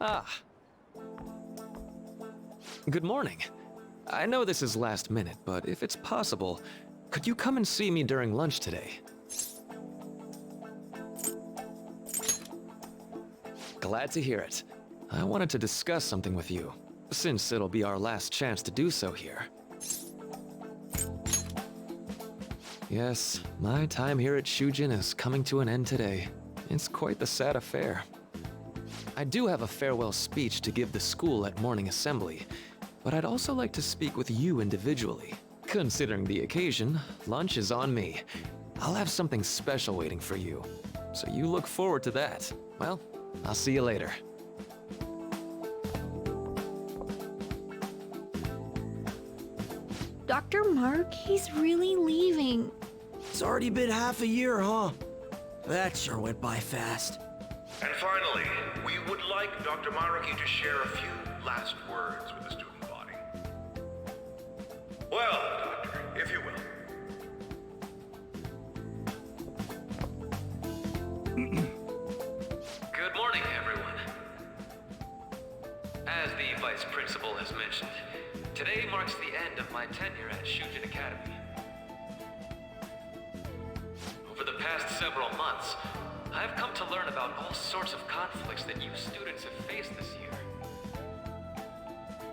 Ah. Good morning. I know this is last minute, but if it's possible, could you come and see me during lunch today? Glad to hear it. I wanted to discuss something with you, since it'll be our last chance to do so here. Yes, my time here at Shujin is coming to an end today. It's quite the sad affair. I do have a farewell speech to give the school at morning assembly, but I'd also like to speak with you individually. Considering the occasion, lunch is on me. I'll have something special waiting for you, so you look forward to that. Well, I'll see you later. Dr. Mark, he's really leaving. It's already been half a year, huh? That sure went by fast. And finally, we would like Dr. Maruki to share a few last words with the student body. Well, Doctor, if you will. Good morning, everyone. As the Vice Principal has mentioned, today marks the end of my tenure at Shujin Academy. Over the past several months, I've come to learn about all sorts of conflicts that you students have faced this year.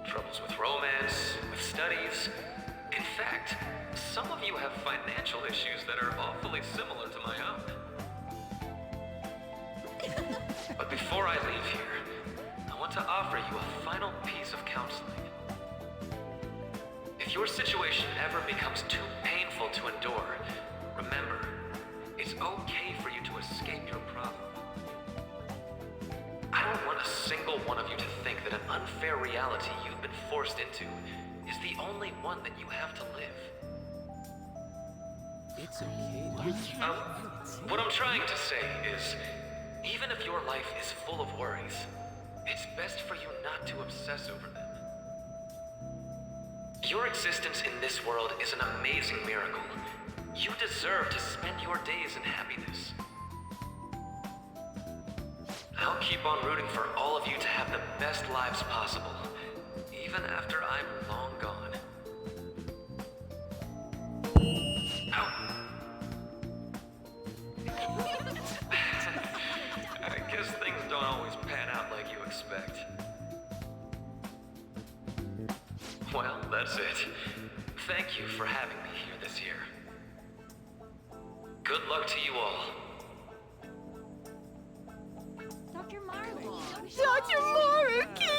Troubles with romance, with studies. In fact, some of you have financial issues that are awfully similar to my own. But before I leave here, I want to offer you a final piece of counseling. If your situation ever becomes too painful to endure, remember, it's okay for you to escape your problem. I don't want a single one of you to think that an unfair reality you've been forced into is the only one that you have to live. It's okay to... What I'm trying to say is, even if your life is full of worries, it's best for you not to obsess over them. Your existence in this world is an amazing miracle. You deserve to spend your days in happiness. I'll keep on rooting for all of you to have the best lives possible, even after I'm long gone. Ow. I guess things don't always pan out like you expect. Well, that's it. Thank you for having me here this year. Good luck to you all. Dr. Maruki!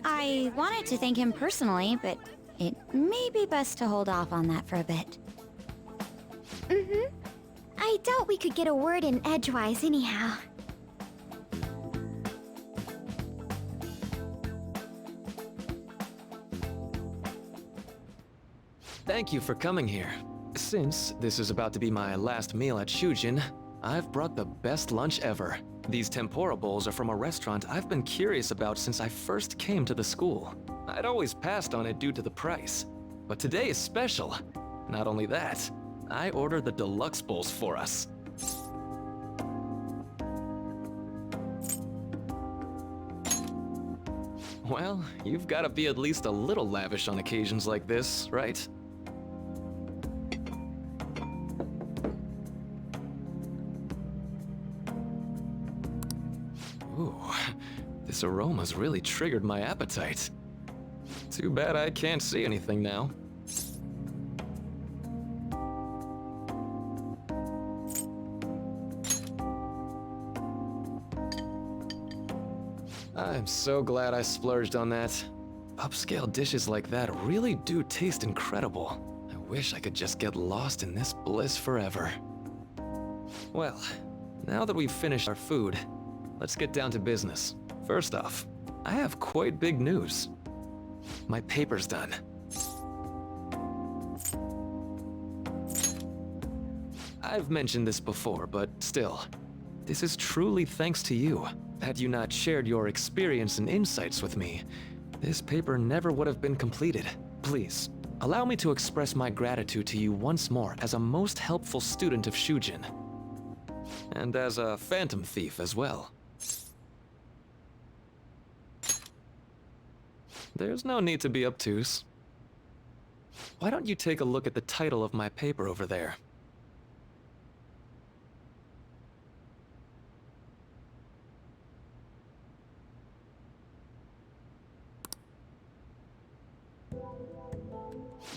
I wanted to thank him personally, but it may be best to hold off on that for a bit. I doubt we could get a word in edgewise anyhow. Thank you for coming here. Since this is about to be my last meal at Shujin, I've brought the best lunch ever. These tempura bowls are from a restaurant I've been curious about since I first came to the school. I'd always passed on it due to the price. But today is special. Not only that, I ordered the deluxe bowls for us. Well, you've got to be at least a little lavish on occasions like this, right? Ooh, this aroma's really triggered my appetite. Too bad I can't see anything now. I'm so glad I splurged on that. Upscale dishes like that really do taste incredible. I wish I could just get lost in this bliss forever. Well, now that we've finished our food, let's get down to business. First off, I have quite big news. My paper's done. I've mentioned this before, but still, this is truly thanks to you. Had you not shared your experience and insights with me, this paper never would have been completed. Please, allow me to express my gratitude to you once more as a most helpful student of Shujin. And as a phantom thief as well. There's no need to be obtuse. Why don't you take a look at the title of my paper over there?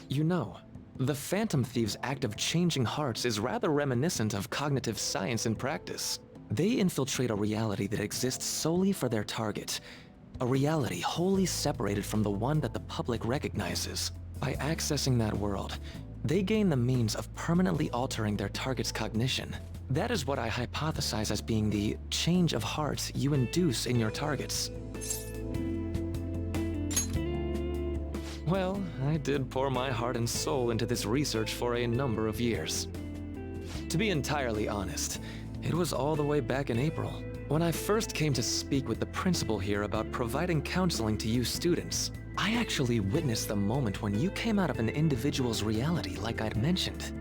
You know, the Phantom Thieves' act of changing hearts is rather reminiscent of cognitive science in practice. They infiltrate a reality that exists solely for their target, a reality wholly separated from the one that the public recognizes. By accessing that world, they gain the means of permanently altering their target's cognition. That is what I hypothesize as being the change of heart you induce in your targets. Well, I did pour my heart and soul into this research for a number of years. To be entirely honest, it was all the way back in April, when I first came to speak with the principal here about providing counseling to you students. I actually witnessed the moment when you came out of an individual's reality like I'd mentioned.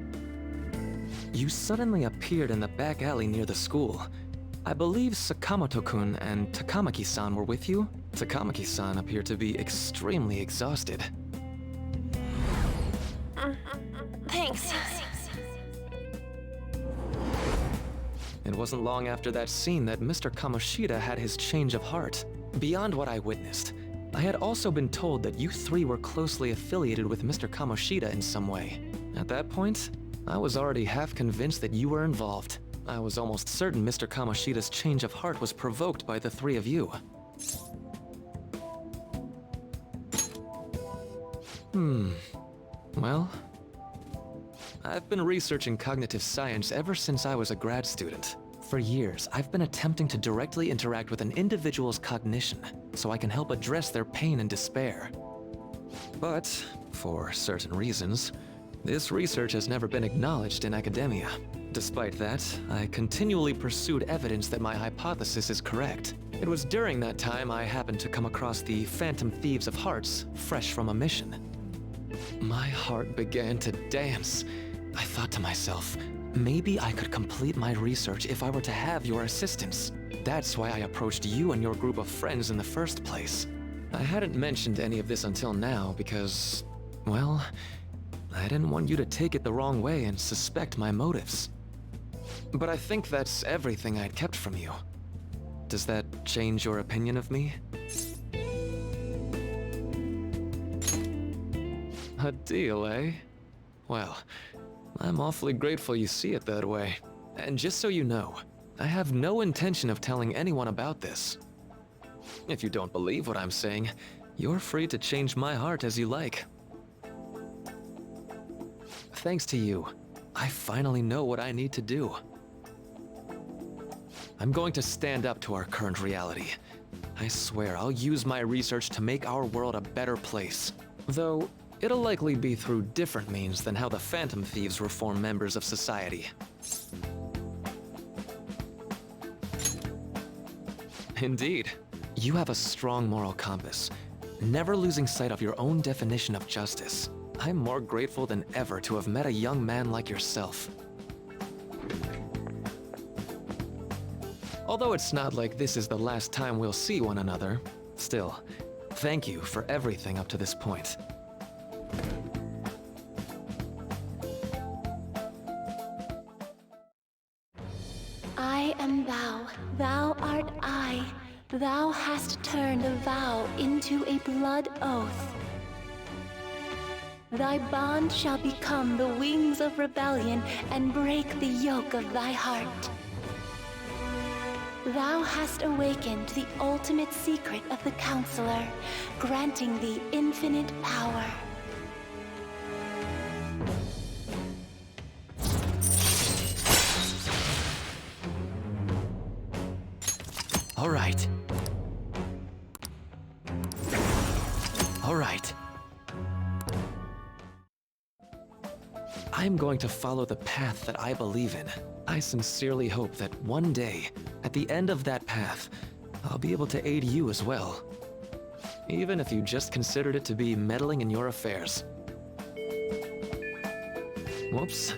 You suddenly appeared in the back alley near the school. I believe Sakamoto-kun and Takamaki-san were with you? Takamaki-san appeared to be extremely exhausted. Thanks. It wasn't long after that scene that Mr. Kamoshida had his change of heart. Beyond what I witnessed, I had also been told that you three were closely affiliated with Mr. Kamoshida in some way. At that point, I was already half convinced that you were involved. I was almost certain Mr. Kamoshida's change of heart was provoked by the three of you. Well, I've been researching cognitive science ever since I was a grad student. For years, I've been attempting to directly interact with an individual's cognition so I can help address their pain and despair. But, for certain reasons, this research has never been acknowledged in academia. Despite that, I continually pursued evidence that my hypothesis is correct. It was during that time I happened to come across the Phantom Thieves of Hearts, fresh from a mission. My heart began to dance. I thought to myself, maybe I could complete my research if I were to have your assistance. That's why I approached you and your group of friends in the first place. I hadn't mentioned any of this until now because, well, I didn't want you to take it the wrong way and suspect my motives. But I think that's everything I'd kept from you. Does that change your opinion of me? A deal, eh? Well, I'm awfully grateful you see it that way. And just so you know, I have no intention of telling anyone about this. If you don't believe what I'm saying, you're free to change my heart as you like. Thanks to you, I finally know what I need to do. I'm going to stand up to our current reality. I swear I'll use my research to make our world a better place. Though, it'll likely be through different means than how the Phantom Thieves reform members of society. Indeed. You have a strong moral compass, never losing sight of your own definition of justice. I'm more grateful than ever to have met a young man like yourself. Although it's not like this is the last time we'll see one another, still, thank you for everything up to this point. I am thou, thou art I. Thou hast turned a vow into a blood oath. Thy bond shall become the wings of rebellion and break the yoke of thy heart. Thou hast awakened the ultimate secret of the Counselor, granting thee infinite power. All right. I'm going to follow the path that I believe in. I sincerely hope that one day, at the end of that path, I'll be able to aid you as well. Even if you just considered it to be meddling in your affairs. Whoops.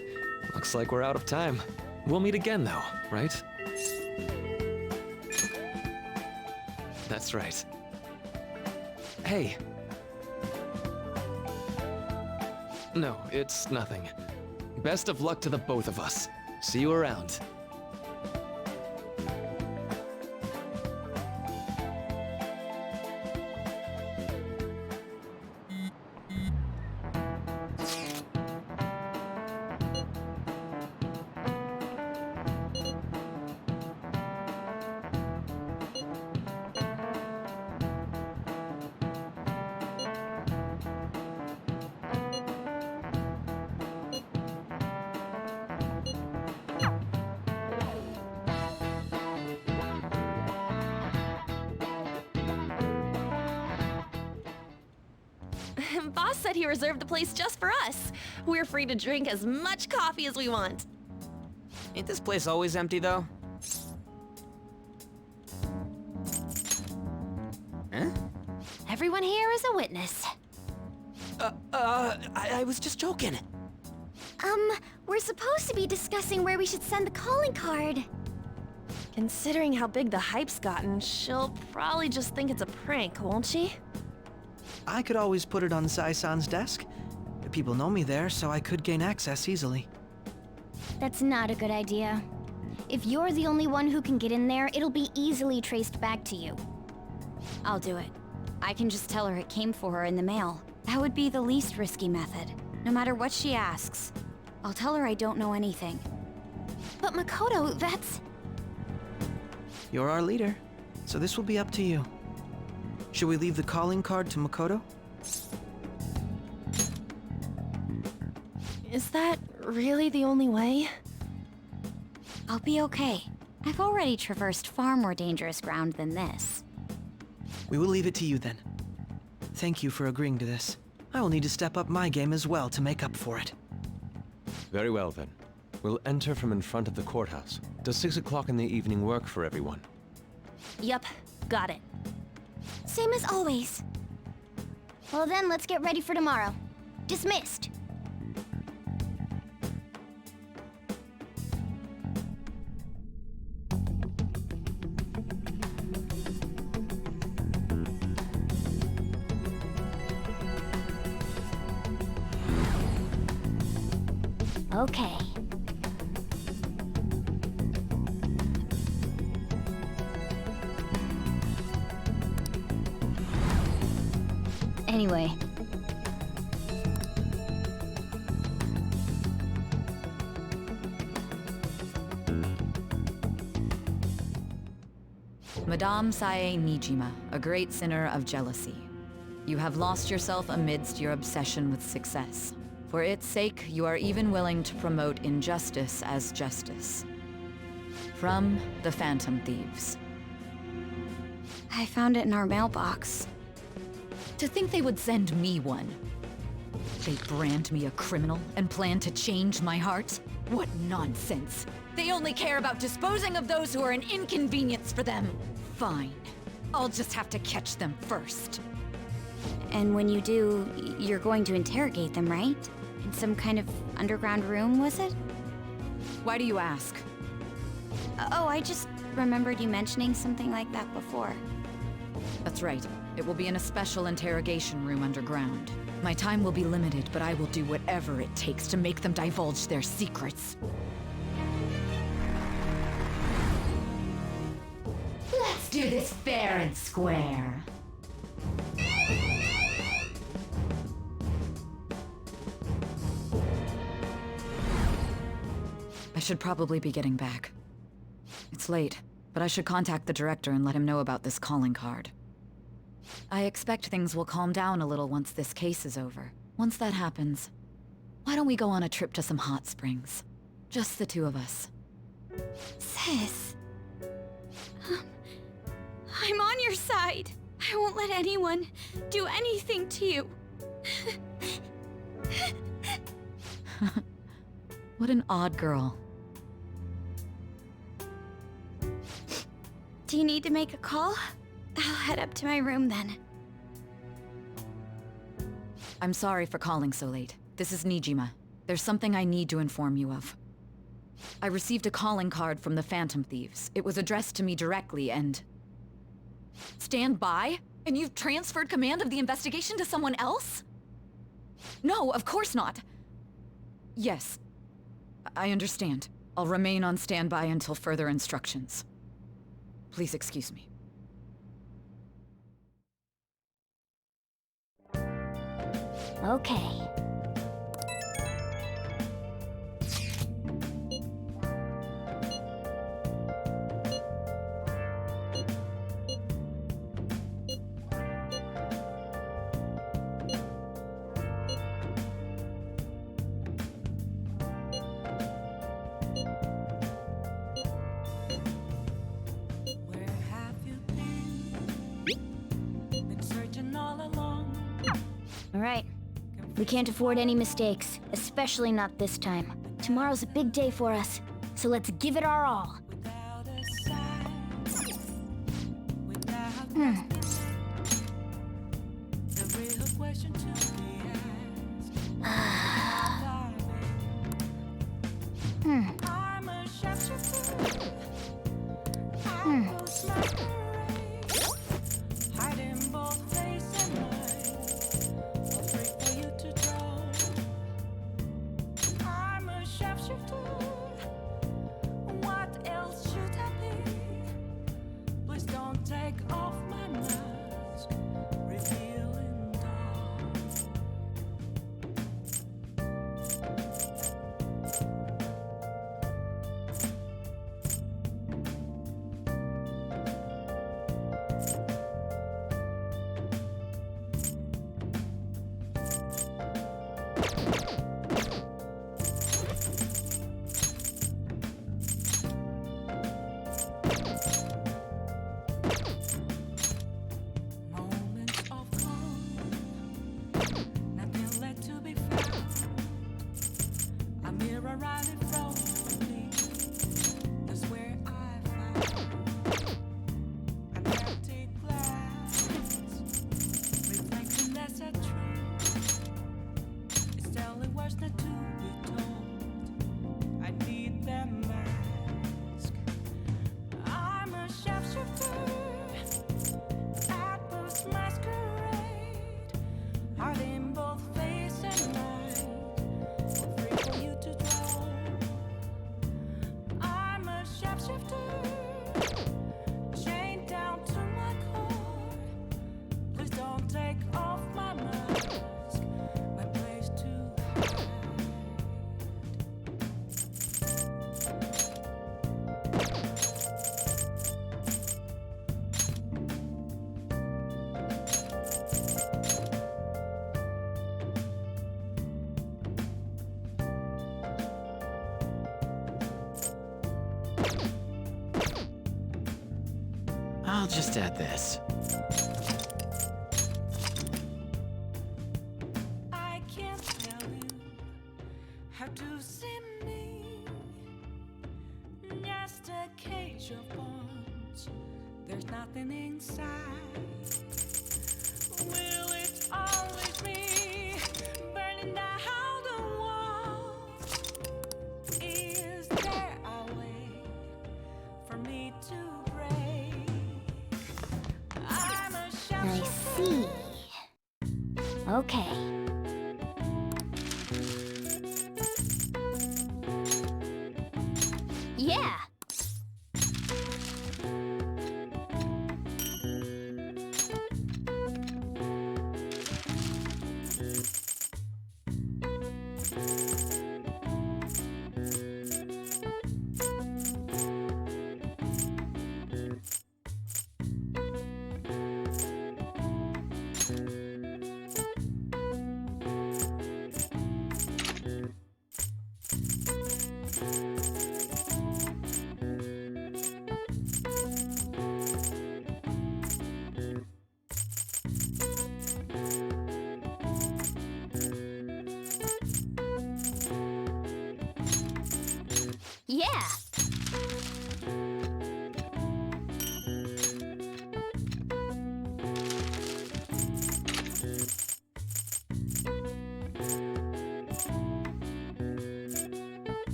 Looks like we're out of time. We'll meet again though, right? That's right. Hey. No, it's nothing. Best of luck to the both of us. See you around. Boss said he reserved the place just for us. We're free to drink as much coffee as we want. Ain't this place always empty, though? Huh? Everyone here is a witness. I was just joking. We're supposed to be discussing where we should send the calling card. Considering how big the hype's gotten, she'll probably just think it's a prank, won't she? I could always put it on Sai-san's desk. People know me there, so I could gain access easily. That's not a good idea. If you're the only one who can get in there, it'll be easily traced back to you. I'll do it. I can just tell her it came for her in the mail. That would be the least risky method. No matter what she asks, I'll tell her I don't know anything. But Makoto, that's... You're our leader, so this will be up to you. Should we leave the calling card to Makoto? Is that really the only way? I'll be okay. I've already traversed far more dangerous ground than this. We will leave it to you then. Thank you for agreeing to this. I will need to step up my game as well to make up for it. Very well then. We'll enter from in front of the courthouse. Does 6 o'clock in the evening work for everyone? Yup, got it. Same as always. Well then, let's get ready for tomorrow. Dismissed. Okay. Anyway. Madame Sae Nijima, a great sinner of jealousy. You have lost yourself amidst your obsession with success. For its sake, you are even willing to promote injustice as justice. From the Phantom Thieves. I found it in our mailbox. To think they would send me one. They brand me a criminal and plan to change my heart? What nonsense! They only care about disposing of those who are an inconvenience for them. Fine. I'll just have to catch them first. And when you do, you're going to interrogate them, right? In some kind of underground room, was it? Why do you ask? Oh, I just remembered you mentioning something like that before. That's right. It will be in a special interrogation room underground. My time will be limited, but I will do whatever it takes to make them divulge their secrets. Let's do this fair and square. I should probably be getting back. It's late, but I should contact the director and let him know about this calling card. I expect things will calm down a little once this case is over. Once that happens, why don't we go on a trip to some hot springs? Just the two of us. Sis. I'm on your side. I won't let anyone do anything to you. What an odd girl. Do you need to make a call? I'll head up to my room then. I'm sorry for calling so late. This is Nijima. There's something I need to inform you of. I received a calling card from the Phantom Thieves. It was addressed to me directly and... Stand by? And you've transferred command of the investigation to someone else? No, of course not. Yes. I understand. I'll remain on standby until further instructions. Please excuse me. Okay. All right. We can't afford any mistakes, especially not this time. Tomorrow's a big day for us, so let's give it our all. I'll just add this. I can't tell you how to see me. Just a cage of bones. There's nothing inside. Will it always be burning down the walls? Is there a way for me to break? I'm a I see. Okay. Yeah!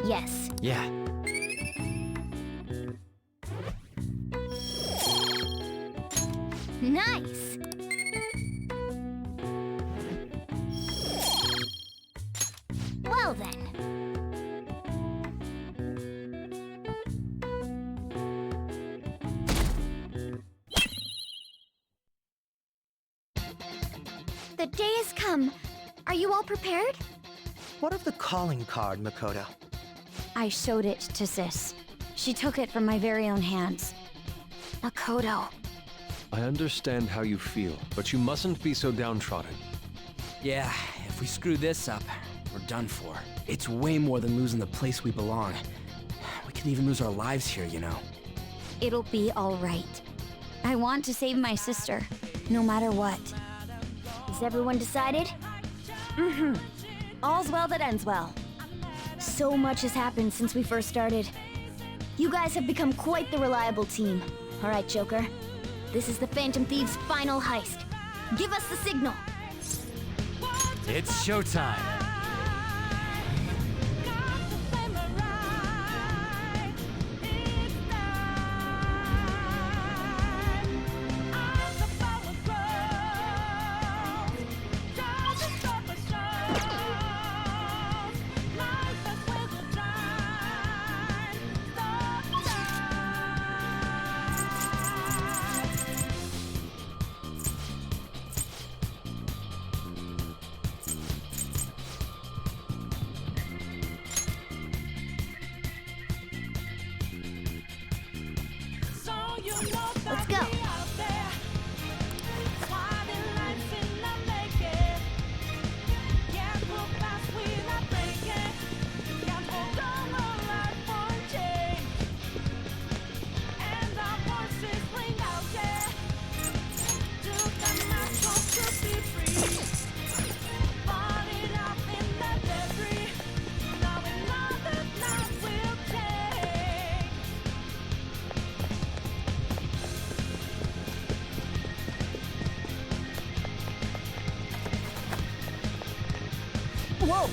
Yes. Yeah. Nice. Well then. The day has come. Are you all prepared? What of the calling card, Makoto? I showed it to Sis. She took it from my very own hands. Makoto. I understand how you feel, but you mustn't be so downtrodden. Yeah, if we screw this up, we're done for. It's way more than losing the place we belong. We could even lose our lives here, you know. It'll be all right. I want to save my sister, no matter what. Is everyone decided? Mm-hmm. All's well that ends well. So much has happened since we first started. You guys have become quite the reliable team. All right, Joker. This is the Phantom Thieves' final heist. Give us the signal. It's showtime. Let's go. Whoa!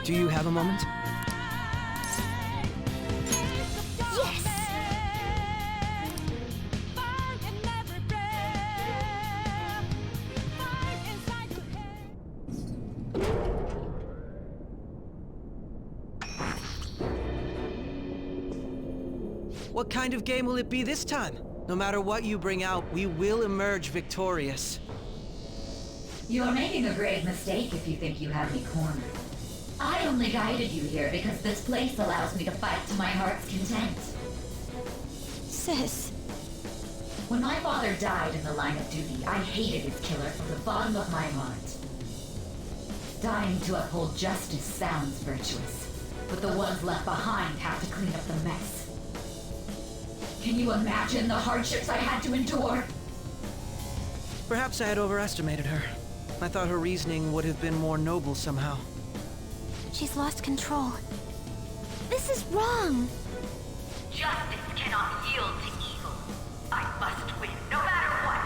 Do you have a moment? Yes! What kind of game will it be this time? No matter what you bring out, we will emerge victorious. You're making a grave mistake if you think you have me cornered. I only guided you here because this place allows me to fight to my heart's content. Sis. When my father died in the line of duty, I hated his killer from the bottom of my heart. Dying to uphold justice sounds virtuous, but the ones left behind have to clean up the mess. Can you imagine the hardships I had to endure? Perhaps I had overestimated her. I thought her reasoning would have been more noble somehow. She's lost control. This is wrong. Justice cannot yield to evil. I must win, no matter what.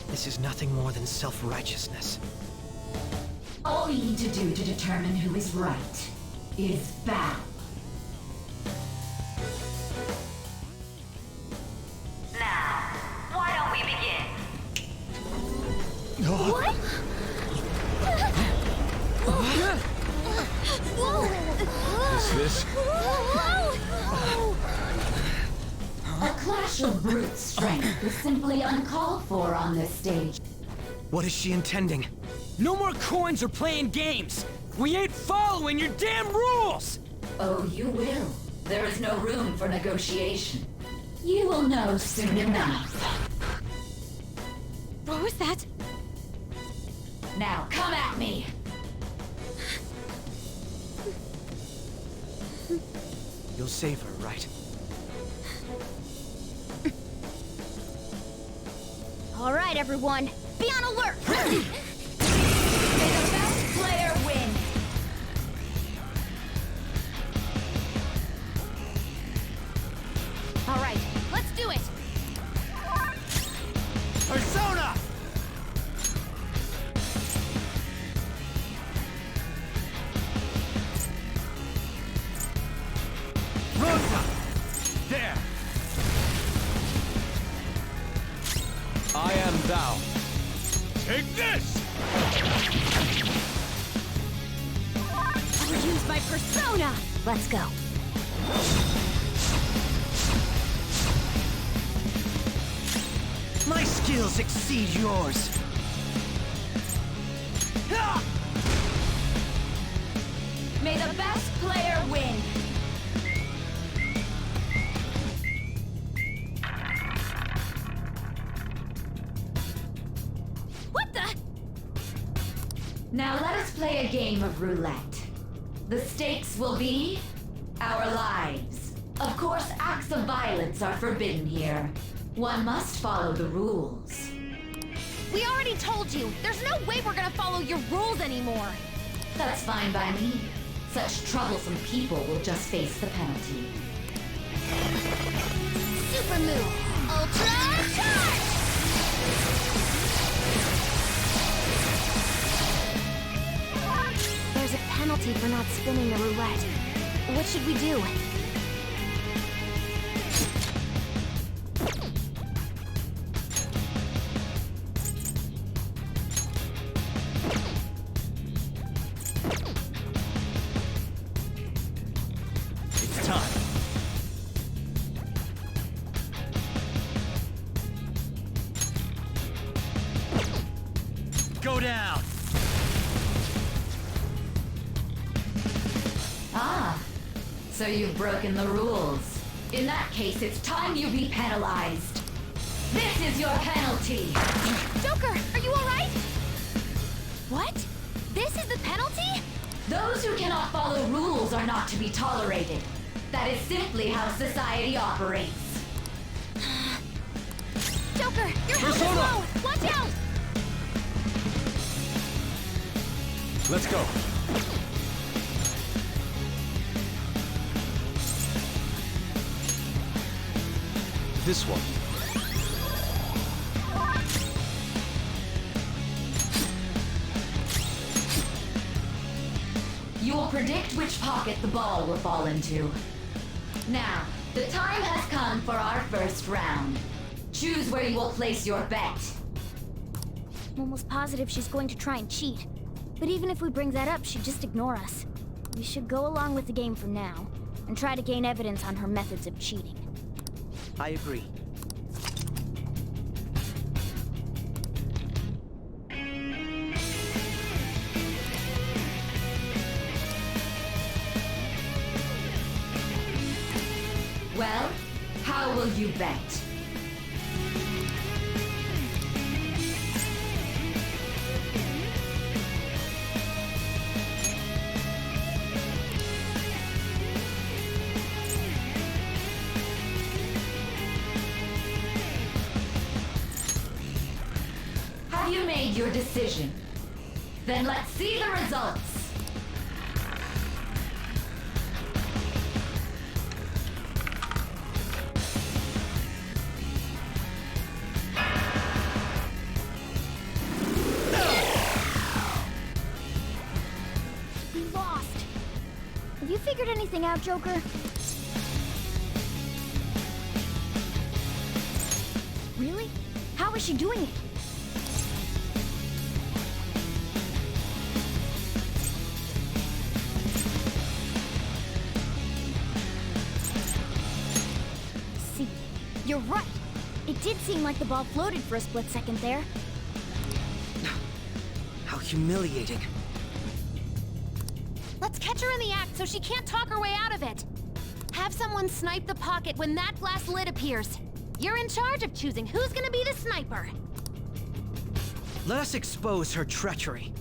This is nothing more than self-righteousness. All we need to do to determine who is right is battle. Now, why don't we begin? What? Is this? A clash of brute strength is simply uncalled for on this stage. What is she intending? No more coins or playing games! We ain't following your damn rules! Oh, you will. There is no room for negotiation. You will know soon enough. What was that? Now come at me! You'll save her, right? All right, everyone. Be on alert! May the best player win! All right, let's do it! Persona! Rosa! There! I am thou. Take this! I would use my persona! Let's go. My skills exceed yours. May the best player win! What the? Now let us play a game of roulette. The stakes will be our lives. Of course, acts of violence are forbidden here. One must follow the rules. We already told you. There's no way we're gonna follow your rules anymore. That's fine by me. Such troublesome people will just face the penalty. Super move. Ultra charge! There's a penalty for not spinning the roulette. What should we do? It's time. Go down! Ah, so you've broken the rules. In that case, it's time you be penalized. This is your penalty. Joker, are you alright? What? This is the penalty? Those who cannot follow rules are not to be tolerated. That is simply how society operates. Joker, your health is low! Watch out! Let's go. This one. You will predict which pocket the ball will fall into. Now, the time has come for our first round. Choose where you will place your bet. I'm almost positive she's going to try and cheat. But even if we bring that up, she'd just ignore us. We should go along with the game for now, and try to gain evidence on her methods of cheating. I agree. Well, how will you bet? Have you made your decision? Then let's see the results. We lost. Have you figured anything out, Joker? Really? How is she doing it? See, you're right. It did seem like the ball floated for a split second there. How humiliating. Let's catch her in the act so she can't talk her way out of it. Have someone snipe the pocket when that glass lid appears. You're in charge of choosing who's gonna be the sniper. Let us expose her treachery.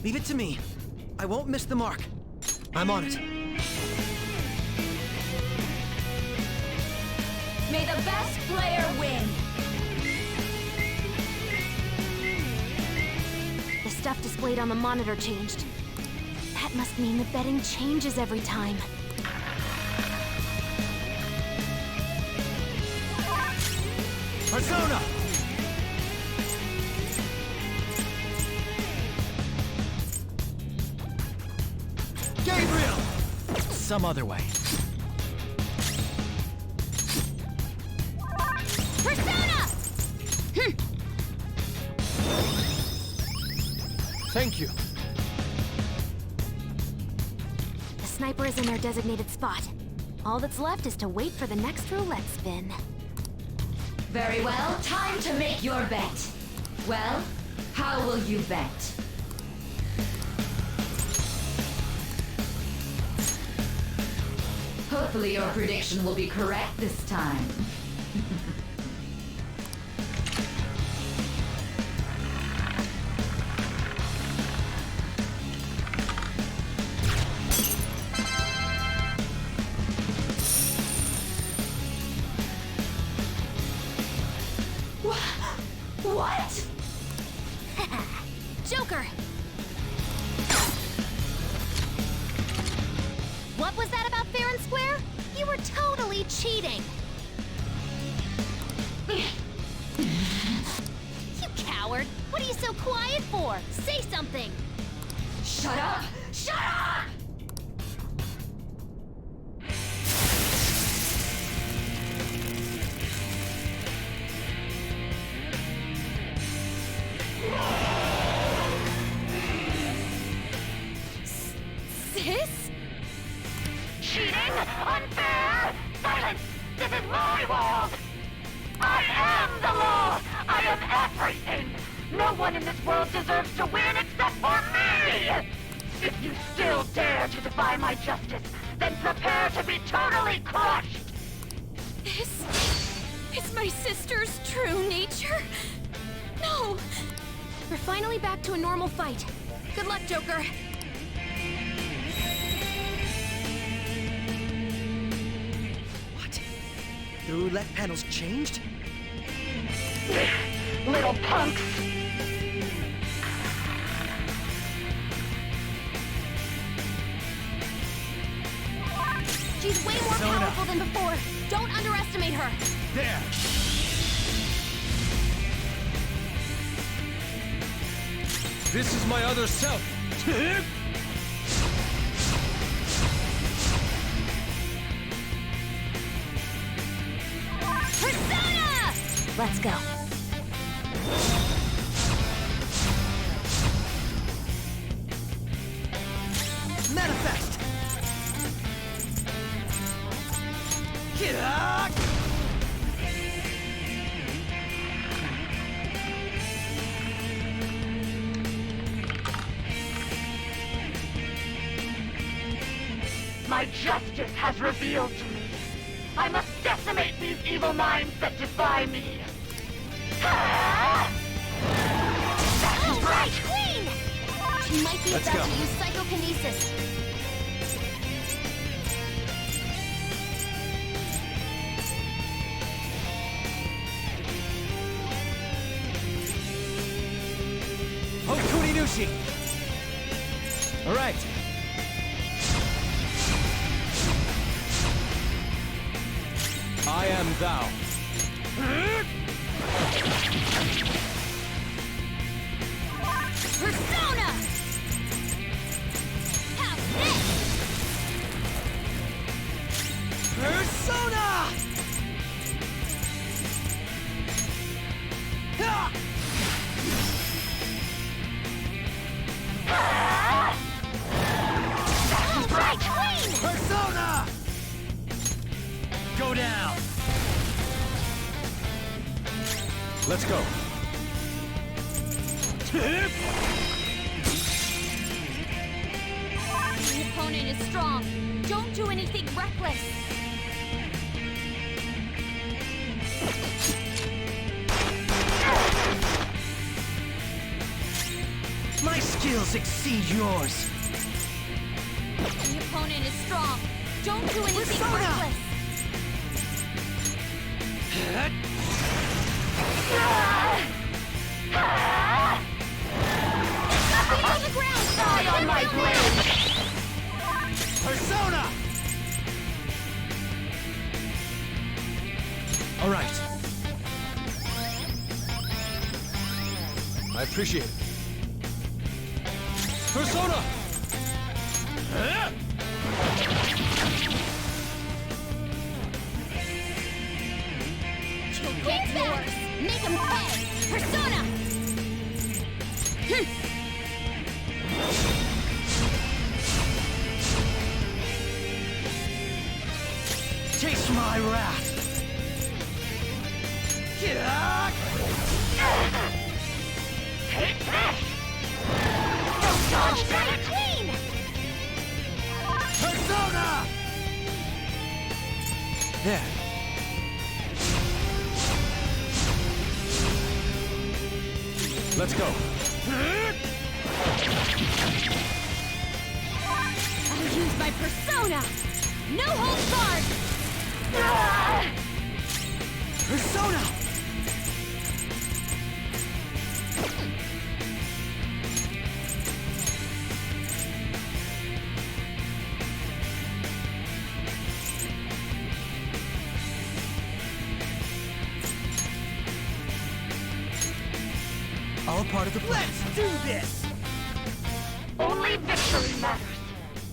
Leave it to me. I won't miss the mark. I'm on it. May the best player win! The stuff displayed on the monitor changed. That must mean the betting changes every time. Persona! Gabriel! Some other way. Persona! Thank you. The sniper is in their designated spot. All that's left is to wait for the next roulette spin. Very well, time to make your bet. Well, how will you bet? Hopefully your prediction will be correct this time. What? Joker! What was that about fair and square? You were totally cheating! You coward! What are you so quiet for? Say something! Shut up! Shut up! Sis? Cheating? Unfair? Silence! This is my world! I am the law! I am everything! No one in this world deserves to win except for me! If you still dare to defy my justice, then prepare to be totally crushed! This is my sister's true nature? No! We're finally back to a normal fight. Good luck, Joker. What? The roulette panel's changed? Little punks! She's way more Persona. powerful than before. Don't underestimate her. There! This is my other self! Persona! Let's go. Manifest! Yeah! My justice has revealed to me. I must decimate these evil minds that defy me. Ah! That's right! Queen! She might be Let's about go. to use psychokinesis. Hokuni Nushi! Alright. I am thou. Persona! Have this! Persona! Ha! That's right! Queen! Persona! Go down! Let's go. The opponent is strong. Don't do anything reckless. skills exceed yours. The opponent is strong. Don't do anything Persona! reckless. Nothing on the ground! Die on my blade! Persona! All right. I appreciate it. Persona! Get back! Make him pay! Persona! Taste my wrath. Take this! Don't dodge that! Queen! Persona! There. Let's go. I'll use my persona! No holds barred! Persona! All part of the plan. Let's do this! Only victory matters.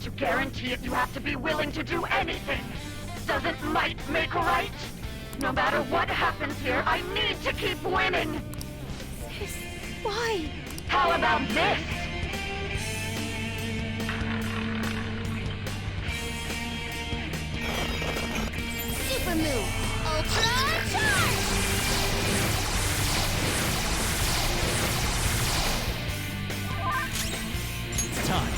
To guarantee it, you have to be willing to do anything. Doesn't might make right? No matter what happens here, I need to keep winning. Sis, why? How about this? Super move! Ultra charge! It's time.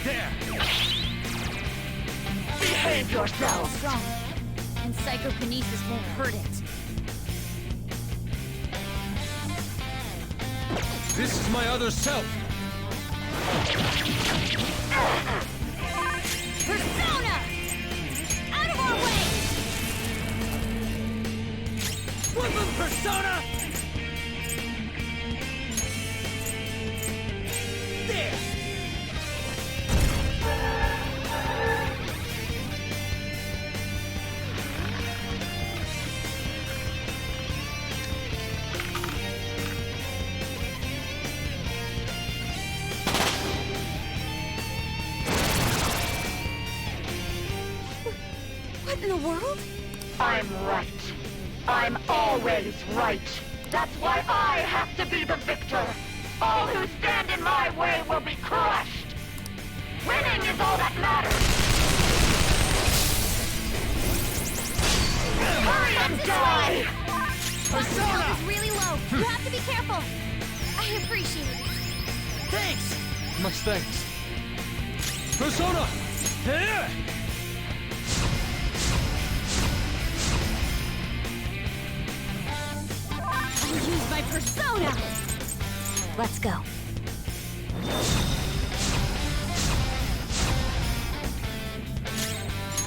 There! Behave yourself! Strong. And psychokinesis won't hurt it. This is my other self! Persona! Out of our way! Woodland Persona! There! What in the world? I'm right. I'm always right. That's why I have to be the victor. All who stand in my way will be crushed. Winning is all that matters. Hurry and die! Persona is really low. You have to be careful. I appreciate it. Thanks! Much thanks. Persona! Here! I'll use my persona! Let's go.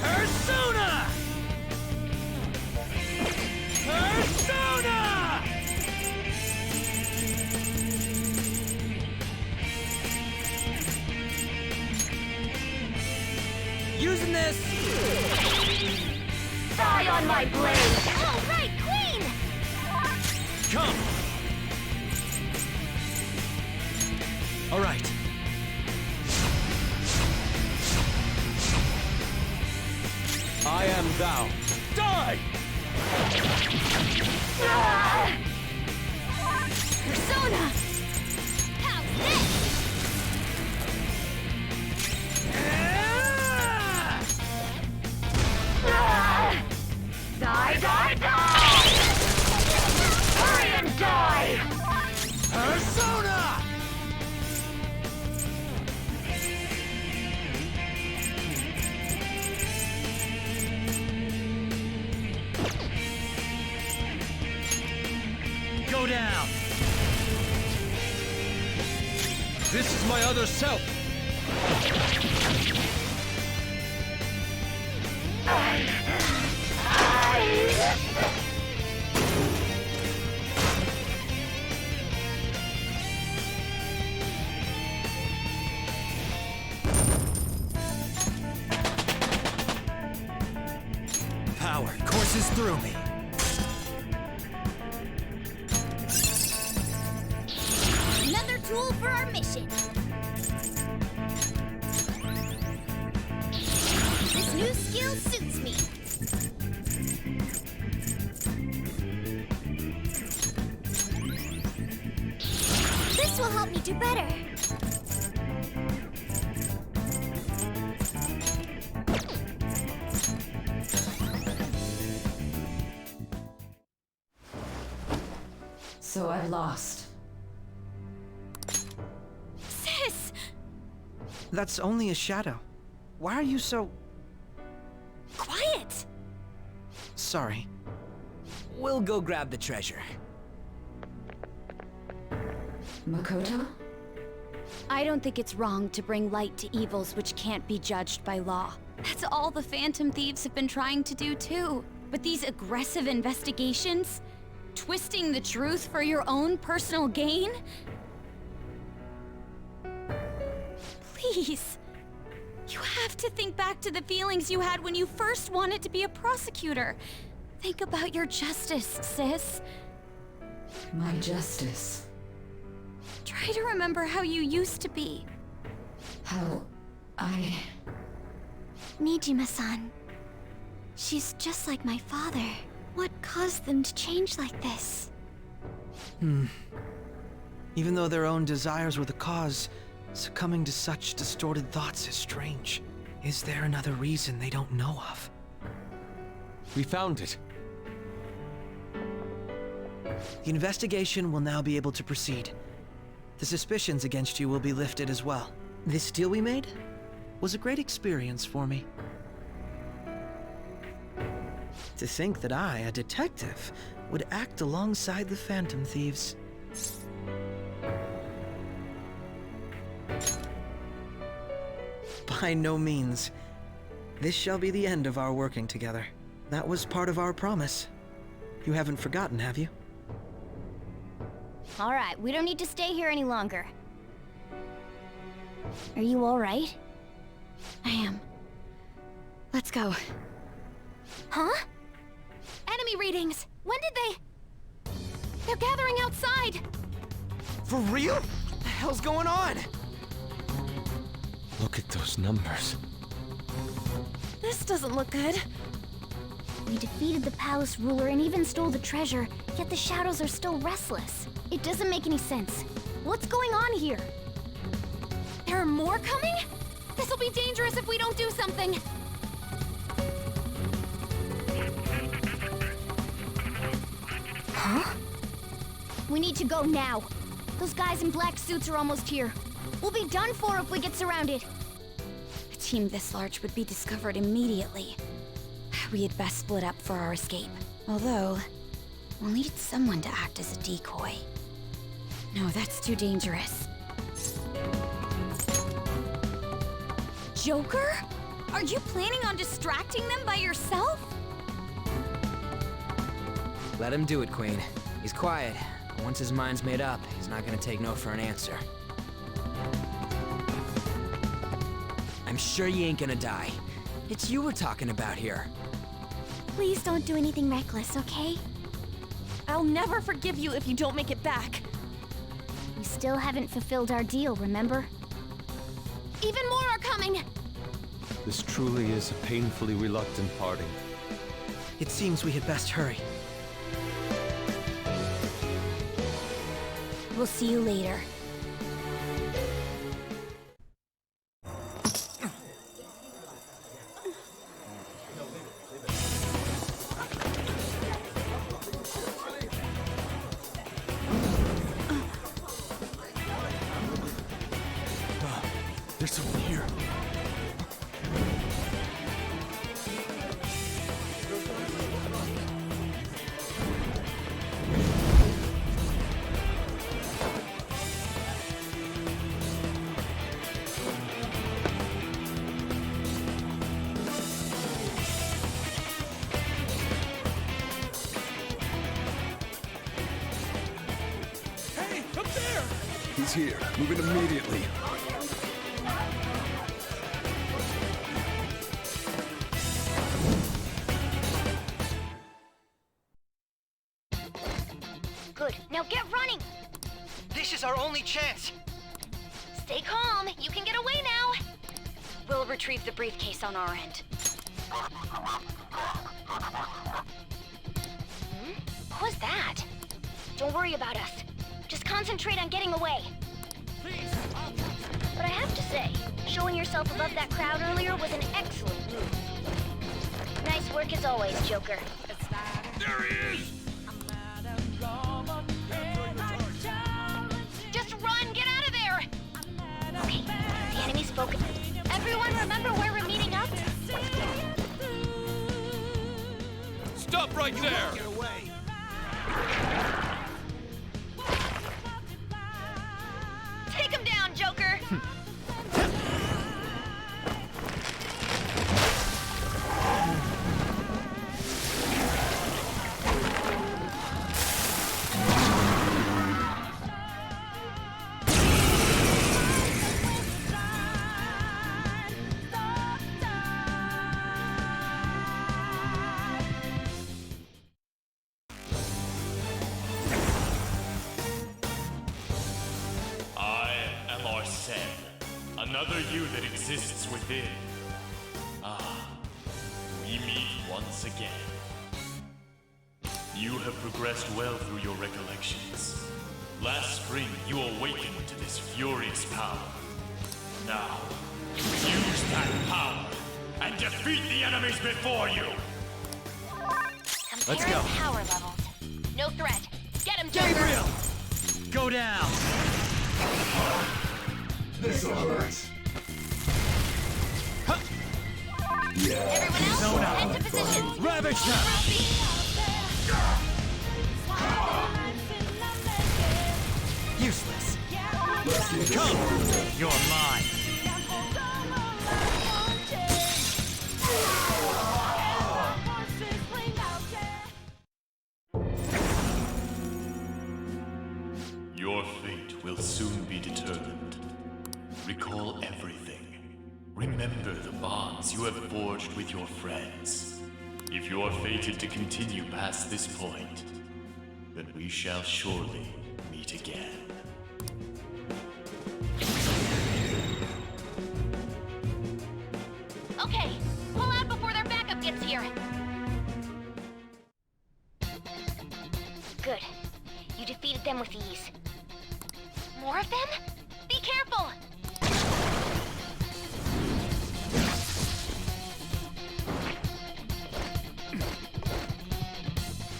Persona! Persona! Using this! Die on my blade! All right, Queen! Come! All right. I am thou. Die! Persona! How's this? Die, die, die! Hurry and die! down! This is my other self! Power courses through me. Another tool for our mission. This new skill suits me. This will help me do better. So I've lost. Sis! That's only a shadow. Why are you so... Quiet! Sorry. We'll go grab the treasure. Makoto? I don't think it's wrong to bring light to evils which can't be judged by law. That's all the Phantom Thieves have been trying to do too. But these aggressive investigations? Twisting the truth for your own personal gain? Please. You have to think back to the feelings you had when you first wanted to be a prosecutor. Think about your justice, sis. My justice. Try to remember how you used to be. How I... Nijima-san. She's just like my father. What caused them to change like this? Even though their own desires were the cause, succumbing to such distorted thoughts is strange. Is there another reason they don't know of? We found it. The investigation will now be able to proceed. The suspicions against you will be lifted as well. This deal we made was a great experience for me. To think that I, a detective, would act alongside the Phantom Thieves. By no means. This shall be the end of our working together. That was part of our promise. You haven't forgotten, have you? All right, we don't need to stay here any longer. Are you all right? I am. Let's go. Huh? Enemy readings! When did they... They're gathering outside! For real? What the hell's going on? Look at those numbers. This doesn't look good. We defeated the palace ruler and even stole the treasure, yet the shadows are still restless. It doesn't make any sense. What's going on here? There are more coming? This'll be dangerous if we don't do something. Huh? We need to go now. Those guys in black suits are almost here. We'll be done for if we get surrounded. A team this large would be discovered immediately. We had best split up for our escape. Although, we'll need someone to act as a decoy. No, that's too dangerous. Joker? Are you planning on distracting them by yourself? Let him do it, Queen. He's quiet. Once his mind's made up, he's not gonna take no for an answer. I'm sure you ain't gonna die. It's you we're talking about here. Please don't do anything reckless, okay? I'll never forgive you if you don't make it back. We still haven't fulfilled our deal, remember? Even more are coming! This truly is a painfully reluctant parting. It seems we had best hurry. We'll see you later. There's someone here. He's here. Move it immediately. Good. Now get running! This is our only chance. Stay calm. You can get away now. We'll retrieve the briefcase on our end. What was that? Don't worry about us. Just concentrate on getting away. But I have to say, showing yourself above that crowd earlier was an excellent move. Nice work as always, Joker. There he is! Just run! Get out of there! Okay, the enemy's focused. Everyone remember where we're meeting up? Stop right there! Get away. Take him down, Joker! Another you that exists within. Ah, we meet once again. You have progressed well through your recollections. Last spring, you awakened to this furious power. Now, use that power and defeat the enemies before you! Let's go. Power levels. No threat. Get him, Joker! Gabriel! Go down! This'll hurt. Everyone else, head to position. Ravage them! Useless. Come! You're mine. Your fate will soon be determined. Recall everything. Remember the bonds you have forged with your friends. If you are fated to continue past this point, then we shall surely meet again. Okay, pull out before their backup gets here. Good. You defeated them with ease. More of them? Be careful!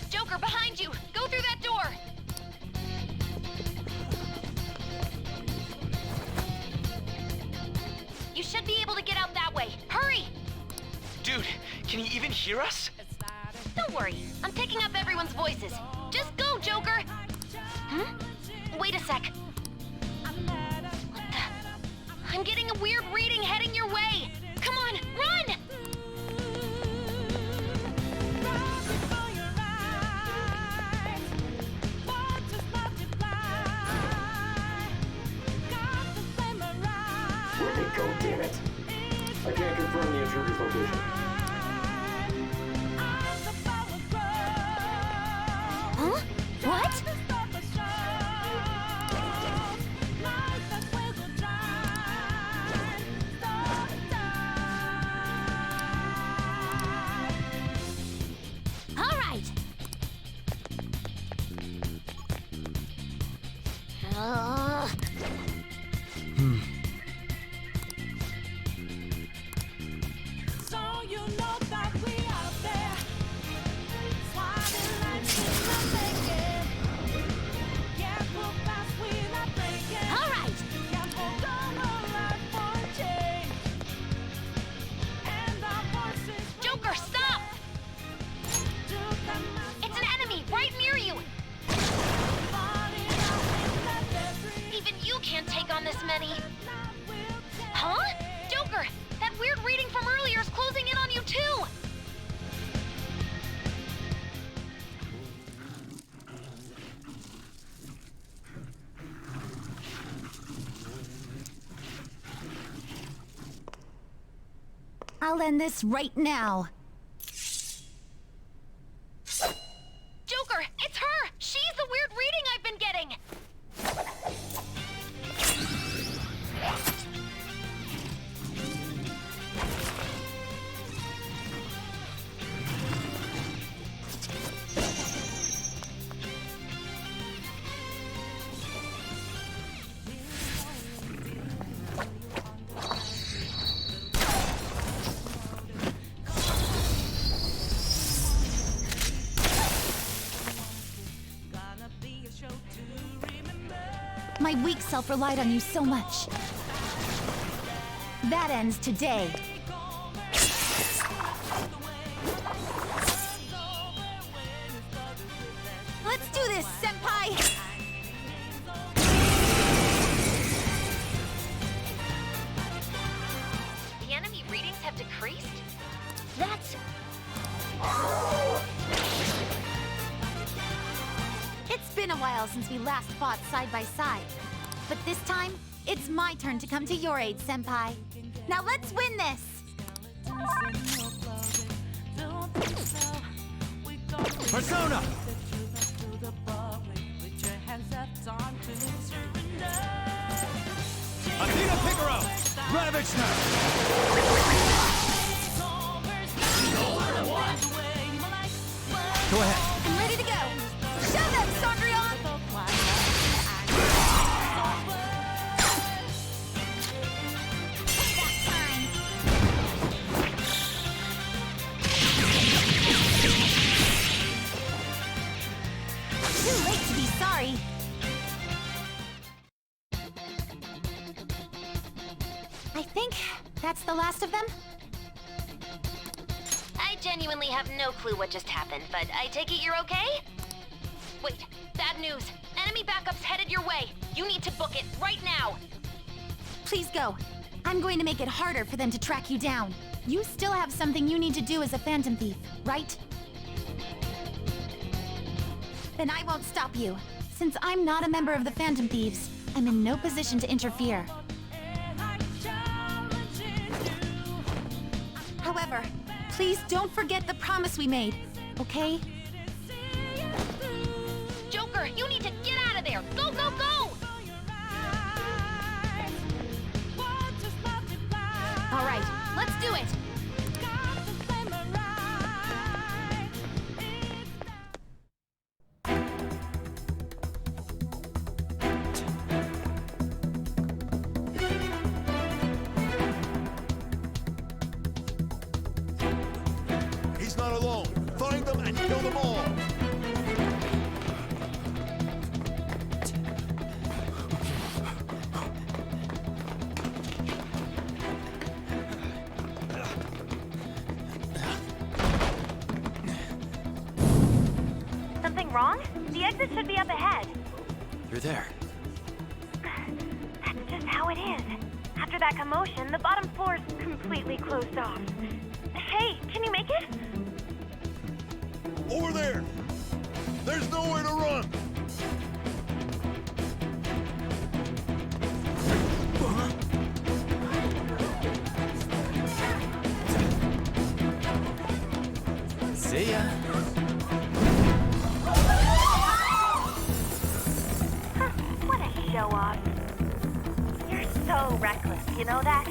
Joker, behind you! Go through that door! You should be able to get out that way. Hurry! Dude, can you even hear us? Don't worry. I'm picking up everyone's voices. Just go, Joker! Wait a sec. What the? I'm getting a weird reading heading your way! Come on, run! Where'd they go, damn it? I can't confirm the intruder's location. Huh? What? All right. So you know that we out there, swatting like we're not making. I'll end this right now. Joker, it's her! She's the weird reading I've been getting! My weak self relied on you so much. That ends today. Let's do this, Senpai! The enemy readings have decreased? That's... It's been a while since we last fought side by side. But this time, it's my turn to come to your aid, Senpai. Now let's win this! Persona! Athena Figaro! Ravage now! Go ahead. I'm ready to go! Show them, Cendrillon! Too late to be sorry. I think that's the last of them. I genuinely have no clue what just happened, but I take it you're okay? Wait, bad news. Enemy backup's headed your way. You need to book it right now. Please go. I'm going to make it harder for them to track you down. You still have something you need to do as a Phantom Thief, right? Then I won't stop you. Since I'm not a member of the Phantom Thieves, I'm in no position to interfere. However, please don't forget the promise we made, okay? Joker, you need to get out of there! Go, go, go! All right, let's do it! He's not alone. Find them and kill them all. Something wrong? The exit should be up ahead. You're there. That's just how it is. After that commotion, the bottom floor's completely closed off. Hey, can you make it? Over there. There's nowhere to run. See ya. What a show off. You're so reckless, you know that?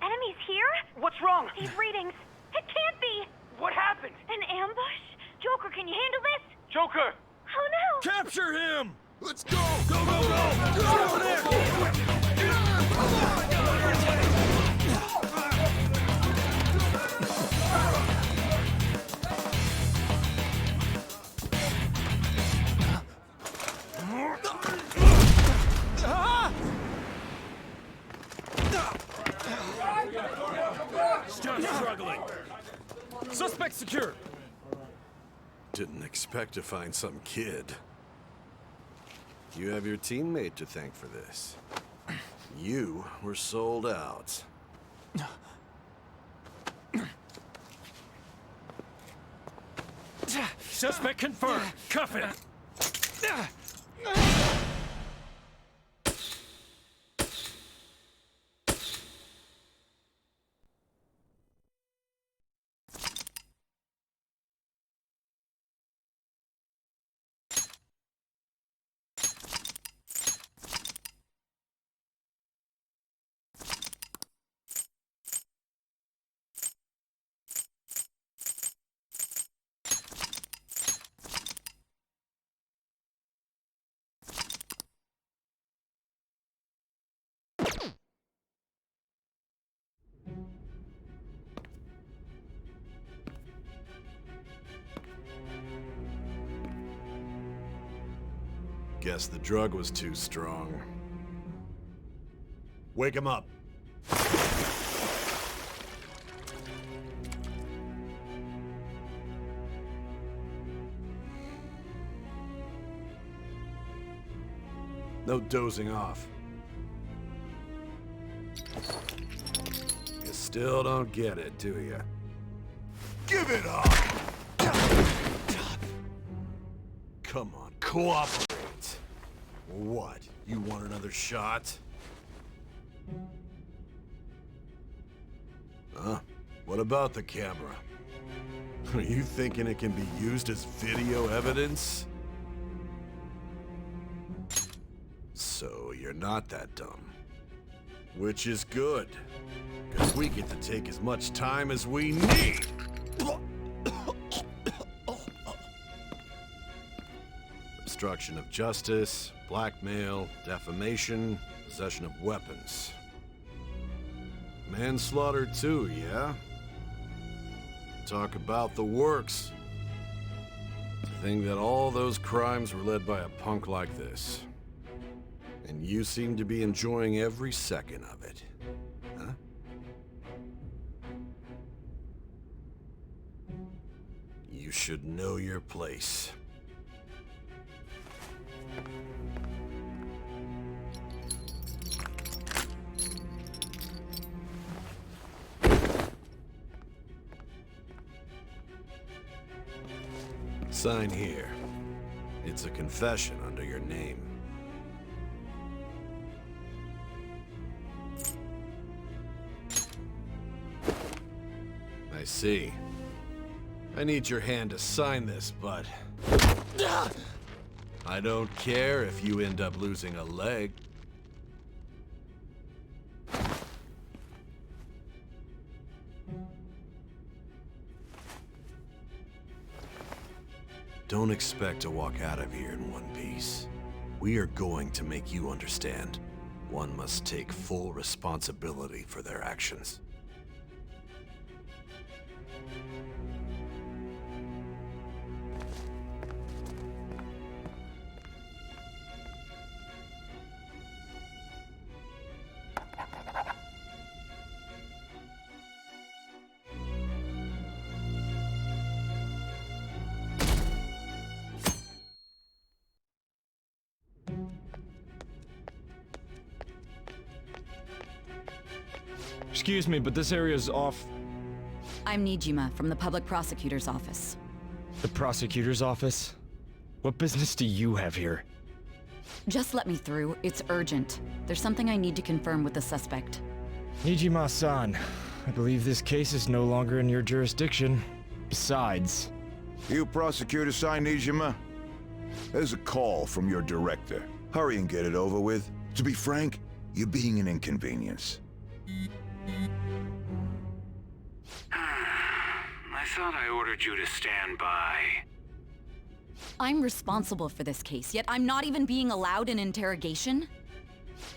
Enemies here? What's wrong? These readings. It can't be. What happened? An ambush? Joker, can you handle this? Joker! Oh no! Capture him! Let's go! Go, go, go! Get over there! Still struggling. Suspect secure. Didn't expect to find some kid. You have your teammate to thank for this. You were sold out. Suspect confirmed. Cuff him. Guess the drug was too strong. Wake him up. No dozing off. You still don't get it, do you? Give it up! Come on, cooperate. What? You want another shot? Huh? What about the camera? Are you thinking it can be used as video evidence? So you're not that dumb. Which is good. Because we get to take as much time as we need. Obstruction of justice, blackmail, defamation, possession of weapons. Manslaughter too, yeah? Talk about the works. To think that all those crimes were led by a punk like this. And you seem to be enjoying every second of it. Huh? You should know your place. Sign here. It's a confession under your name. I see. I need your hand to sign this, but... I don't care if you end up losing a leg. Don't expect to walk out of here in one piece. We are going to make you understand. One must take full responsibility for their actions. Excuse me, but this area's off. I'm Nijima from the Public Prosecutor's Office. The prosecutor's office? What business do you have here? Just let me through. It's urgent. There's something I need to confirm with the suspect. Nijima-san, I believe this case is no longer in your jurisdiction. Besides... You prosecutor signed Nijima? There's a call from your director. Hurry and get it over with. To be frank, you're being an inconvenience. I thought I ordered you to stand by. I'm responsible for this case, yet I'm not even being allowed an interrogation?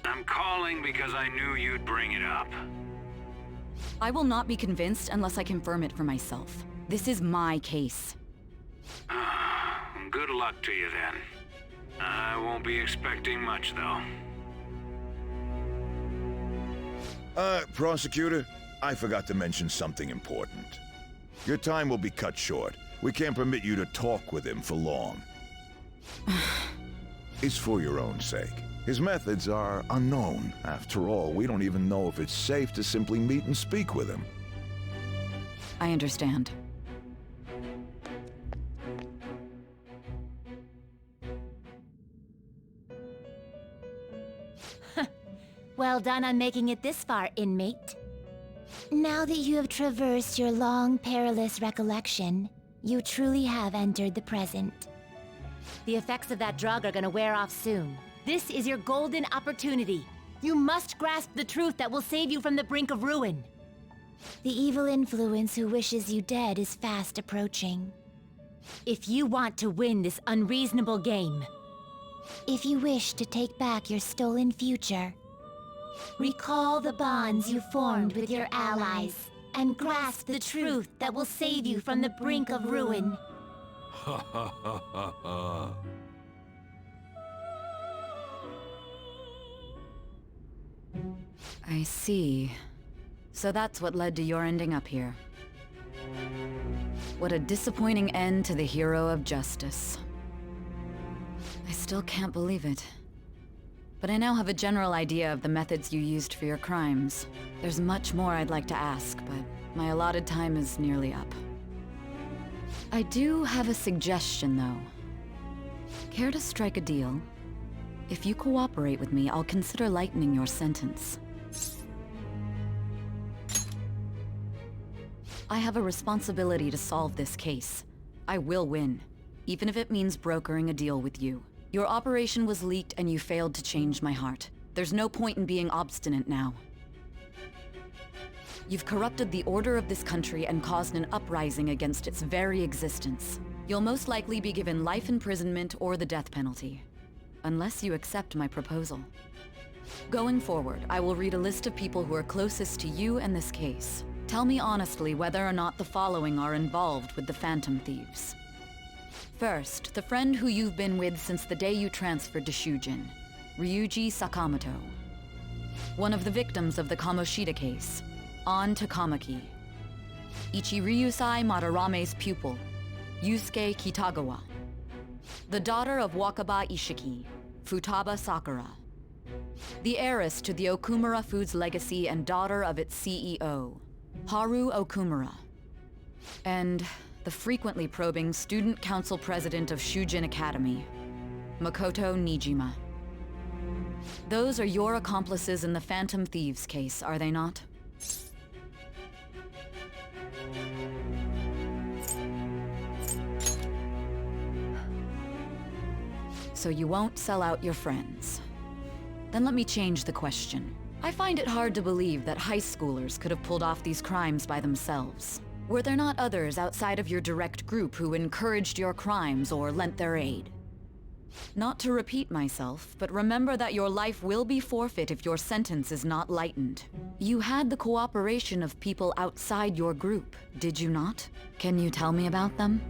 I'm calling because I knew you'd bring it up. I will not be convinced unless I confirm it for myself. This is my case. Good luck to you then. I won't be expecting much, though. Prosecutor, I forgot to mention something important. Your time will be cut short. We can't permit you to talk with him for long. It's for your own sake. His methods are unknown. After all, we don't even know if it's safe to simply meet and speak with him. I understand. Well done on making it this far, inmate. Now that you have traversed your long, perilous recollection, you truly have entered the present. The effects of that drug are gonna wear off soon. This is your golden opportunity. You must grasp the truth that will save you from the brink of ruin. The evil influence who wishes you dead is fast approaching. If you want to win this unreasonable game, if you wish to take back your stolen future, recall the bonds you formed with your allies and grasp the truth that will save you from the brink of ruin. Ha ha ha ha ha. I see. So that's what led to your ending up here. What a disappointing end to the hero of justice. I still can't believe it. But I now have a general idea of the methods you used for your crimes. There's much more I'd like to ask, but my allotted time is nearly up. I do have a suggestion, though. Care to strike a deal? If you cooperate with me, I'll consider lightening your sentence. I have a responsibility to solve this case. I will win, even if it means brokering a deal with you. Your operation was leaked and you failed to change my heart. There's no point in being obstinate now. You've corrupted the order of this country and caused an uprising against its very existence. You'll most likely be given life imprisonment or the death penalty, unless you accept my proposal. Going forward, I will read a list of people who are closest to you and this case. Tell me honestly whether or not the following are involved with the Phantom Thieves. First, the friend who you've been with since the day you transferred to Shujin, Ryuji Sakamoto. One of the victims of the Kamoshida case, An Takamaki. Ichiryusai Madarame's pupil, Yusuke Kitagawa. The daughter of Wakaba Ishiki, Futaba Sakura. The heiress to the Okumura Foods legacy and daughter of its CEO, Haru Okumura. And the frequently probing student council president of Shujin Academy, Makoto Nijima. Those are your accomplices in the Phantom Thieves case, are they not? So you won't sell out your friends. Then let me change the question. I find it hard to believe that high schoolers could have pulled off these crimes by themselves. Were there not others outside of your direct group who encouraged your crimes or lent their aid? Not to repeat myself, but remember that your life will be forfeit if your sentence is not lightened. You had the cooperation of people outside your group, did you not? Can you tell me about them?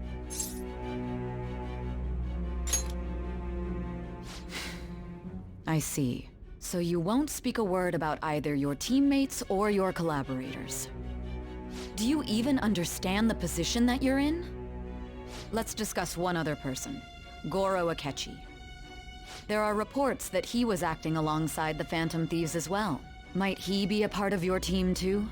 I see. So you won't speak a word about either your teammates or your collaborators. Do you even understand the position that you're in? Let's discuss one other person, Goro Akechi. There are reports that he was acting alongside the Phantom Thieves as well. Might he be a part of your team too?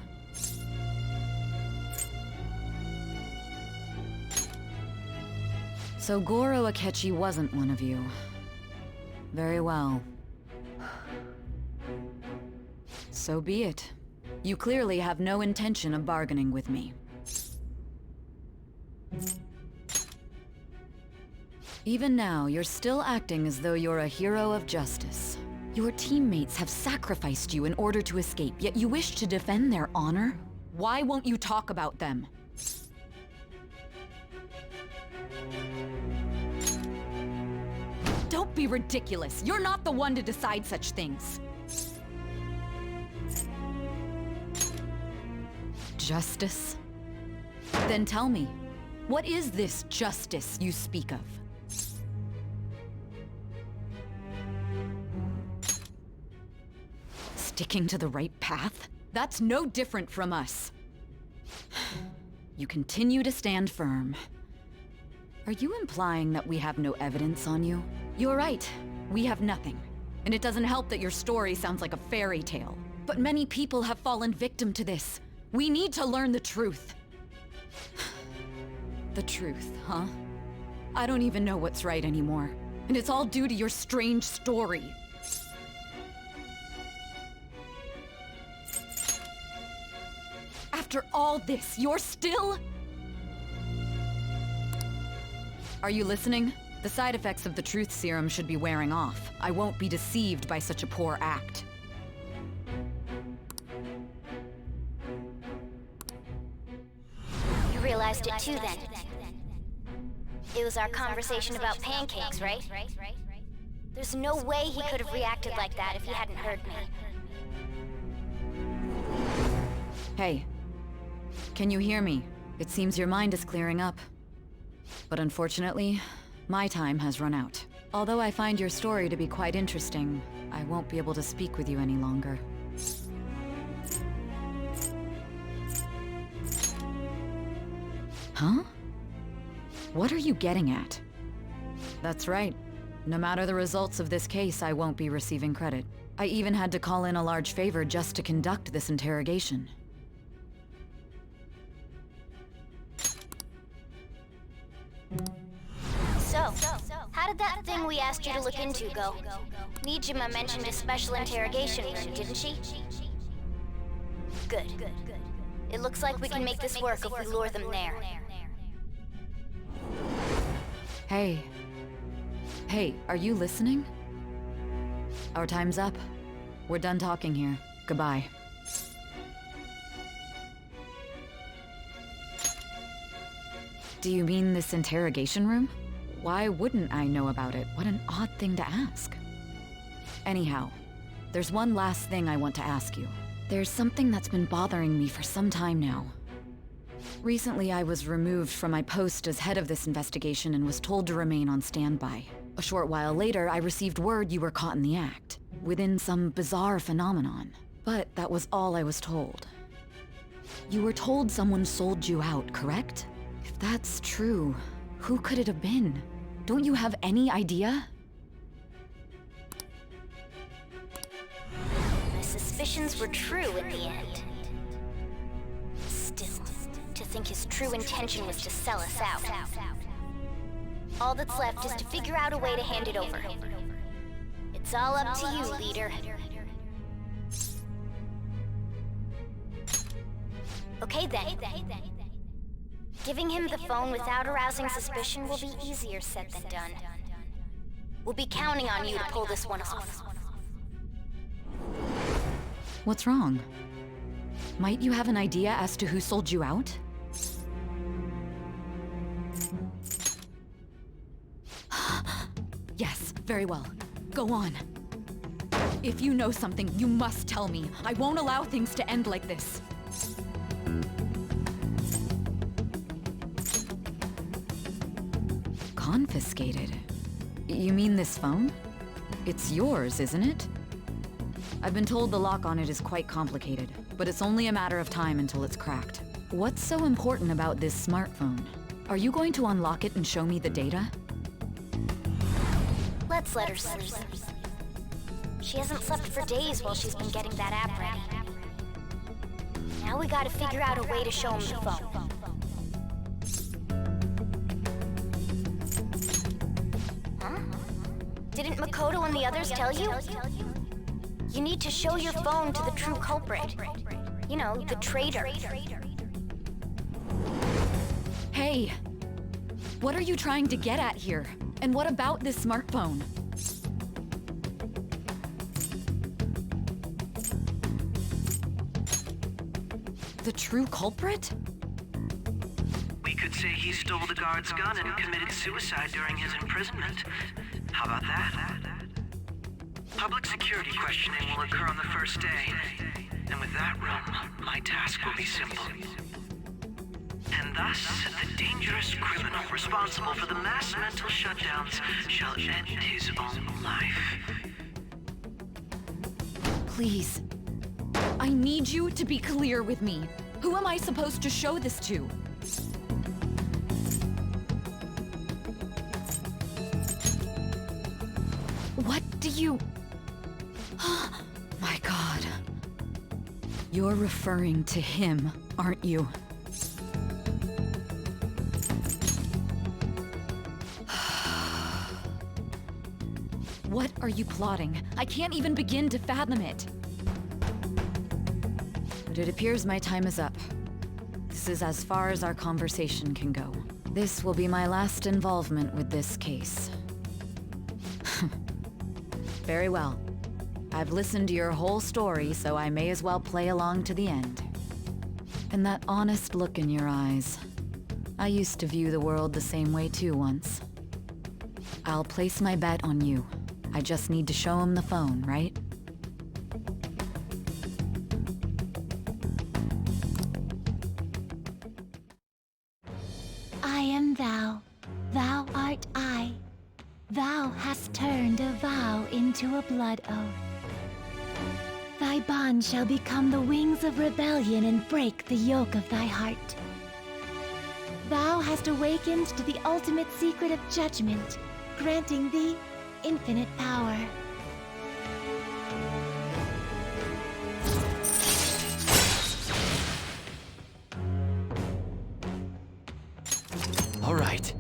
So Goro Akechi wasn't one of you. Very well. So be it. You clearly have no intention of bargaining with me. Even now, you're still acting as though you're a hero of justice. Your teammates have sacrificed you in order to escape, yet you wish to defend their honor? Why won't you talk about them? Don't be ridiculous. You're not the one to decide such things. Justice? Then tell me, what is this justice you speak of? Sticking to the right path? That's no different from us. You continue to stand firm. Are you implying that we have no evidence on you? You're right, we have nothing. And it doesn't help that your story sounds like a fairy tale. But many people have fallen victim to this. We need to learn the truth. The truth, huh? I don't even know what's right anymore. And it's all due to your strange story. After all this, you're still... Are you listening? The side effects of the truth serum should be wearing off. I won't be deceived by such a poor act. You realized it too then. It was our conversation about pancakes, right? There's no way he could have reacted like that if he hadn't heard me. Hey. Can you hear me? It seems your mind is clearing up. But unfortunately, my time has run out. Although I find your story to be quite interesting, I won't be able to speak with you any longer. Huh? What are you getting at? That's right. No matter the results of this case, I won't be receiving credit. I even had to call in a large favor just to conduct this interrogation. So, how did that thing we asked you to look into go? Nijima mentioned a special interrogation room, didn't she? Good. It looks like we can make this work if we lure them there. Hey. Hey, are you listening? Our time's up. We're done talking here. Goodbye. Do you mean this interrogation room? Why wouldn't I know about it? What an odd thing to ask. Anyhow, there's one last thing I want to ask you. There's something that's been bothering me for some time now. Recently, I was removed from my post as head of this investigation and was told to remain on standby. A short while later, I received word you were caught in the act, within some bizarre phenomenon. But that was all I was told. You were told someone sold you out, correct? If that's true, who could it have been? Don't you have any idea? My suspicions were true in the end. Still, to think his true intention was to sell us out. All that's left is to figure out a way to hand it over. It's all up to you, leader. Okay then. Giving him the phone without arousing suspicion will be easier said than done. We'll be counting on you to pull this one off. What's wrong? Might you have an idea as to who sold you out? Yes, very well. Go on. If you know something, you must tell me. I won't allow things to end like this. Confiscated? You mean this phone? It's yours, isn't it? I've been told the lock on it is quite complicated, but it's only a matter of time until it's cracked. What's so important about this smartphone? Are you going to unlock it and show me the data? Let's let her sleep. She hasn't slept for days while she's been getting that app ready. Now we gotta figure out a way to show him the phone. Huh? Didn't Makoto and the others tell you? You need to show your phone to the true culprit. You know, the traitor. Hey! What are you trying to get at here? And what about this smartphone? The true culprit? We could say he stole the guard's gun and committed suicide during his imprisonment. How about that? Public security questioning will occur on the first day. And with that room, my task will be simple. And thus, the dangerous criminal responsible for the mass mental shutdowns shall end his own life. Please. I need you to be clear with me. Who am I supposed to show this to? What do you... My God. You're referring to him, aren't you? What are you plotting? I can't even begin to fathom it. But it appears my time is up. This is as far as our conversation can go. This will be my last involvement with this case. Very well. I've listened to your whole story, so I may as well play along to the end. And that honest look in your eyes. I used to view the world the same way too once. I'll place my bet on you. I just need to show him the phone, right? I am thou, thou art I. Thou hast turned a vow into a blood oath. Thy bond shall become the wings of rebellion and break the yoke of thy heart. Thou hast awakened to the ultimate secret of judgment, granting thee infinite power. All right.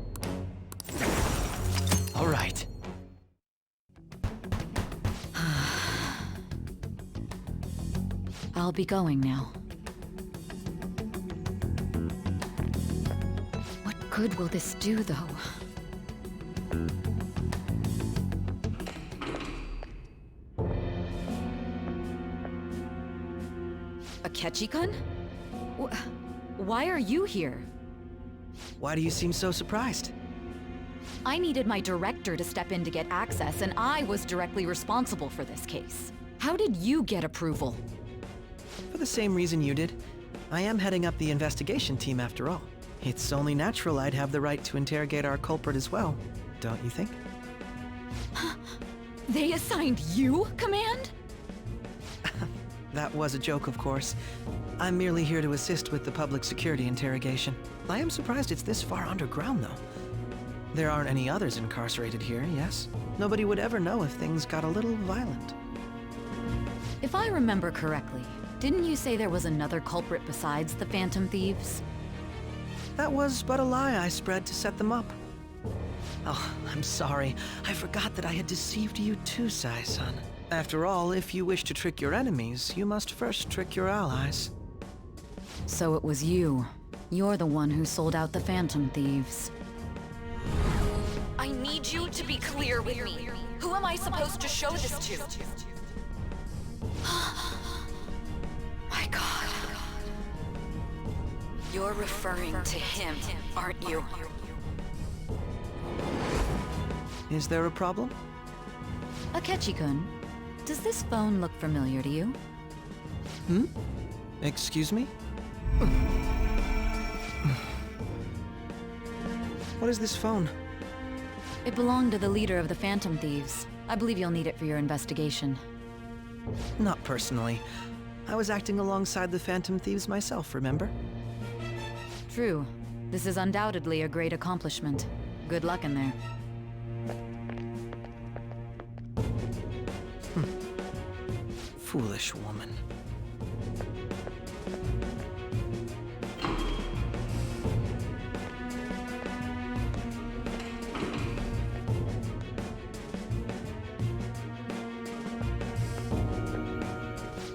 All right. I'll be going now. What good will this do, though? Akechi-kun? Why are you here? Why do you seem so surprised? I needed my director to step in to get access, and I was directly responsible for this case. How did you get approval? For the same reason you did. I am heading up the investigation team after all. It's only natural I'd have the right to interrogate our culprit as well, don't you think? They assigned you command? That was a joke, of course. I'm merely here to assist with the public security interrogation. I am surprised it's this far underground, though. There aren't any others incarcerated here, yes? Nobody would ever know if things got a little violent. If I remember correctly, didn't you say there was another culprit besides the Phantom Thieves? That was but a lie I spread to set them up. Oh, I'm sorry. I forgot that I had deceived you too, Sai-san. After all, if you wish to trick your enemies, you must first trick your allies. So it was you. You're the one who sold out the Phantom Thieves. I need you to be clear with me. Who am I supposed to show this to? My God. You're referring to him, aren't you? Is there a problem? Akechi-kun, does this phone look familiar to you? Excuse me? What is this phone? It belonged to the leader of the Phantom Thieves. I believe you'll need it for your investigation. Not personally. I was acting alongside the Phantom Thieves myself, remember? True. This is undoubtedly a great accomplishment. Good luck in there. Foolish woman.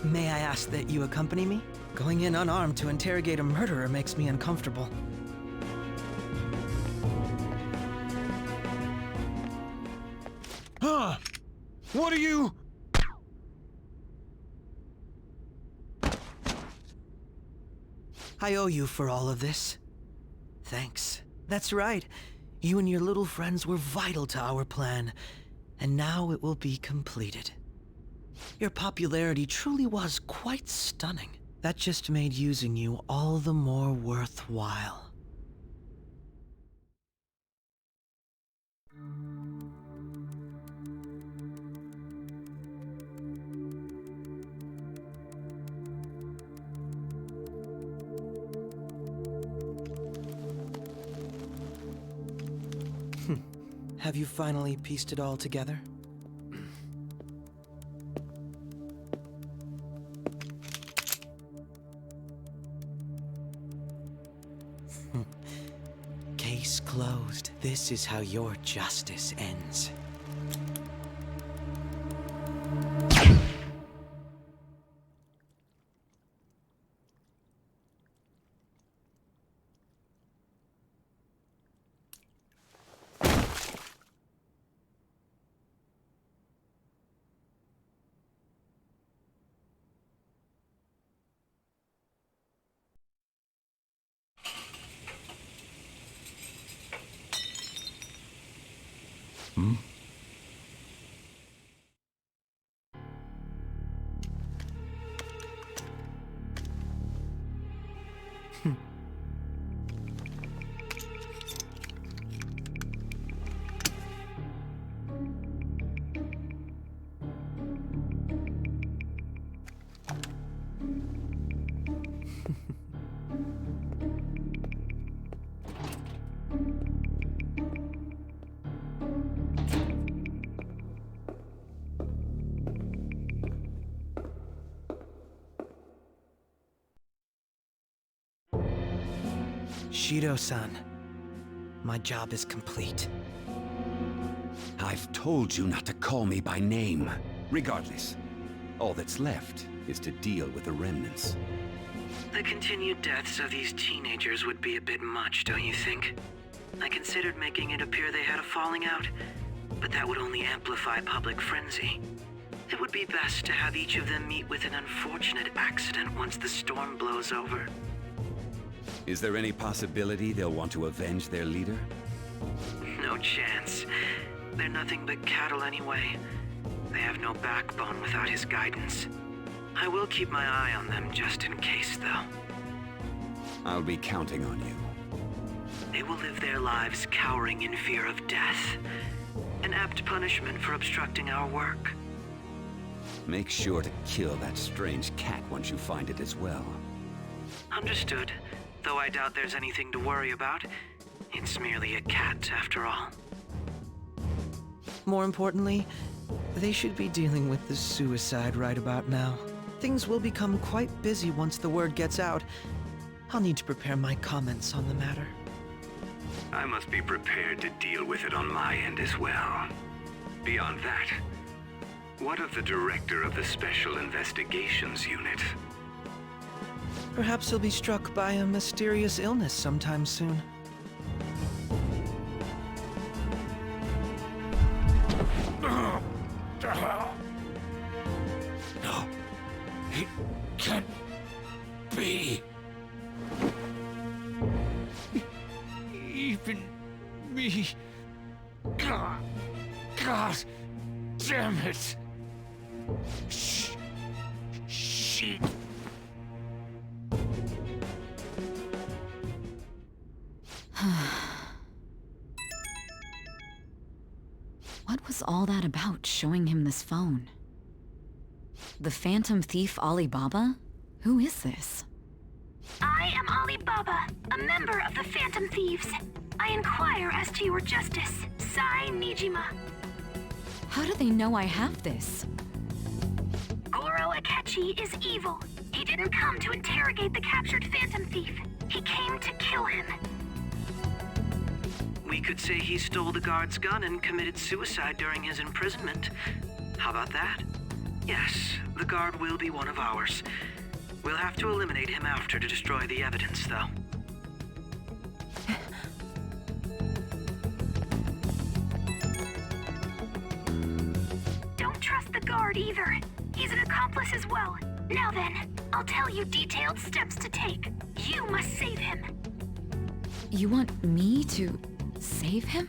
May I ask that you accompany me? Going in unarmed to interrogate a murderer makes me uncomfortable. Huh? What are you... I owe you for all of this. Thanks. That's right. You and your little friends were vital to our plan, and now it will be completed. Your popularity truly was quite stunning. That just made using you all the more worthwhile. Have you finally pieced it all together? Case closed. This is how your justice ends. Shido-san, my job is complete. I've told you not to call me by name. Regardless, all that's left is to deal with the remnants. The continued deaths of these teenagers would be a bit much, don't you think? I considered making it appear they had a falling out, but that would only amplify public frenzy. It would be best to have each of them meet with an unfortunate accident once the storm blows over. Is there any possibility they'll want to avenge their leader? No chance. They're nothing but cattle anyway. They have no backbone without his guidance. I will keep my eye on them just in case, though. I'll be counting on you. They will live their lives cowering in fear of death. An apt punishment for obstructing our work. Make sure to kill that strange cat once you find it as well. Understood. Though I doubt there's anything to worry about. It's merely a cat, after all. More importantly, they should be dealing with the suicide right about now. Things will become quite busy once the word gets out. I'll need to prepare my comments on the matter. I must be prepared to deal with it on my end as well. Beyond that, what of the director of the Special Investigations Unit? Perhaps he'll be struck by a mysterious illness sometime soon. No, it can't be. Even me. God damn it. She. What was all that about, showing him this phone? The Phantom Thief Alibaba? Who is this? I am Alibaba, a member of the Phantom Thieves. I inquire as to your justice, Sai Nijima. How do they know I have this? Goro Akechi is evil. He didn't come to interrogate the captured Phantom Thief. He came to kill him. We could say he stole the guard's gun and committed suicide during his imprisonment. How about that? Yes, the guard will be one of ours. We'll have to eliminate him after to destroy the evidence, though. Don't trust the guard either. He's an accomplice as well. Now then, I'll tell you detailed steps to take. You must save him. You want me to save him?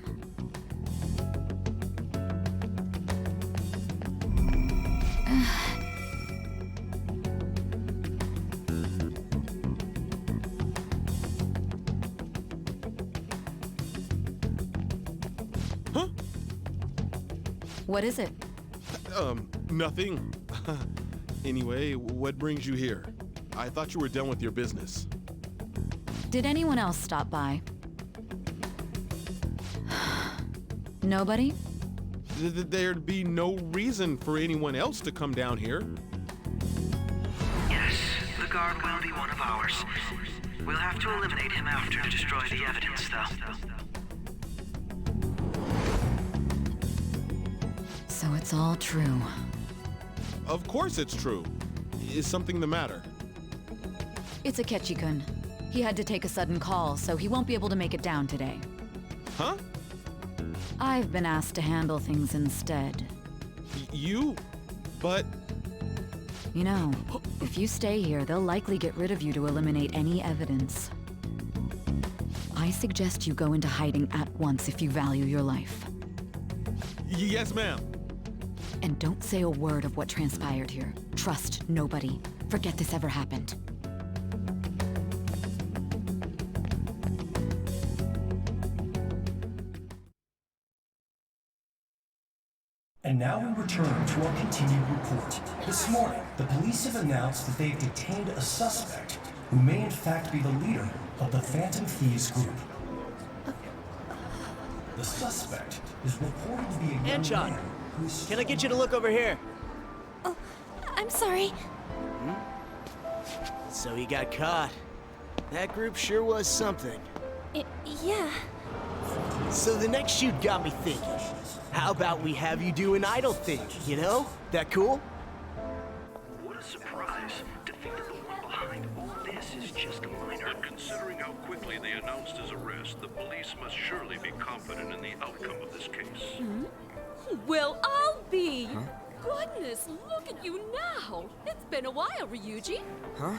Huh? What is it? Nothing. Anyway, what brings you here? I thought you were done with your business. Did anyone else stop by? Nobody? There'd be no reason for anyone else to come down here. Yes, the guard will be one of ours. We'll have to eliminate him after to destroy the evidence, though. So it's all true. Of course it's true. Is something the matter? It's Akechi-kun. He had to take a sudden call, so he won't be able to make it down today. Huh? I've been asked to handle things instead. You? But... You know, if you stay here, they'll likely get rid of you to eliminate any evidence. I suggest you go into hiding at once if you value your life. Yes, ma'am. And don't say a word of what transpired here. Trust nobody. Forget this ever happened. And now we return to our continued report. This morning, the police have announced that they've detained a suspect who may in fact be the leader of the Phantom Thieves group. The suspect is reported to be a young Anshon, man who's... can I get you to look over here? Oh, I'm sorry. So he got caught. That group sure was something. Yeah. So the next shoot got me thinking. How about we have you do an idle thing, you know? That cool? What a surprise to think that the one behind all this is just a minor. But considering how quickly they announced his arrest, the police must surely be confident in the outcome of this case. Well, I'll be. Goodness, look at you now. It's been a while, Ryuji. Huh?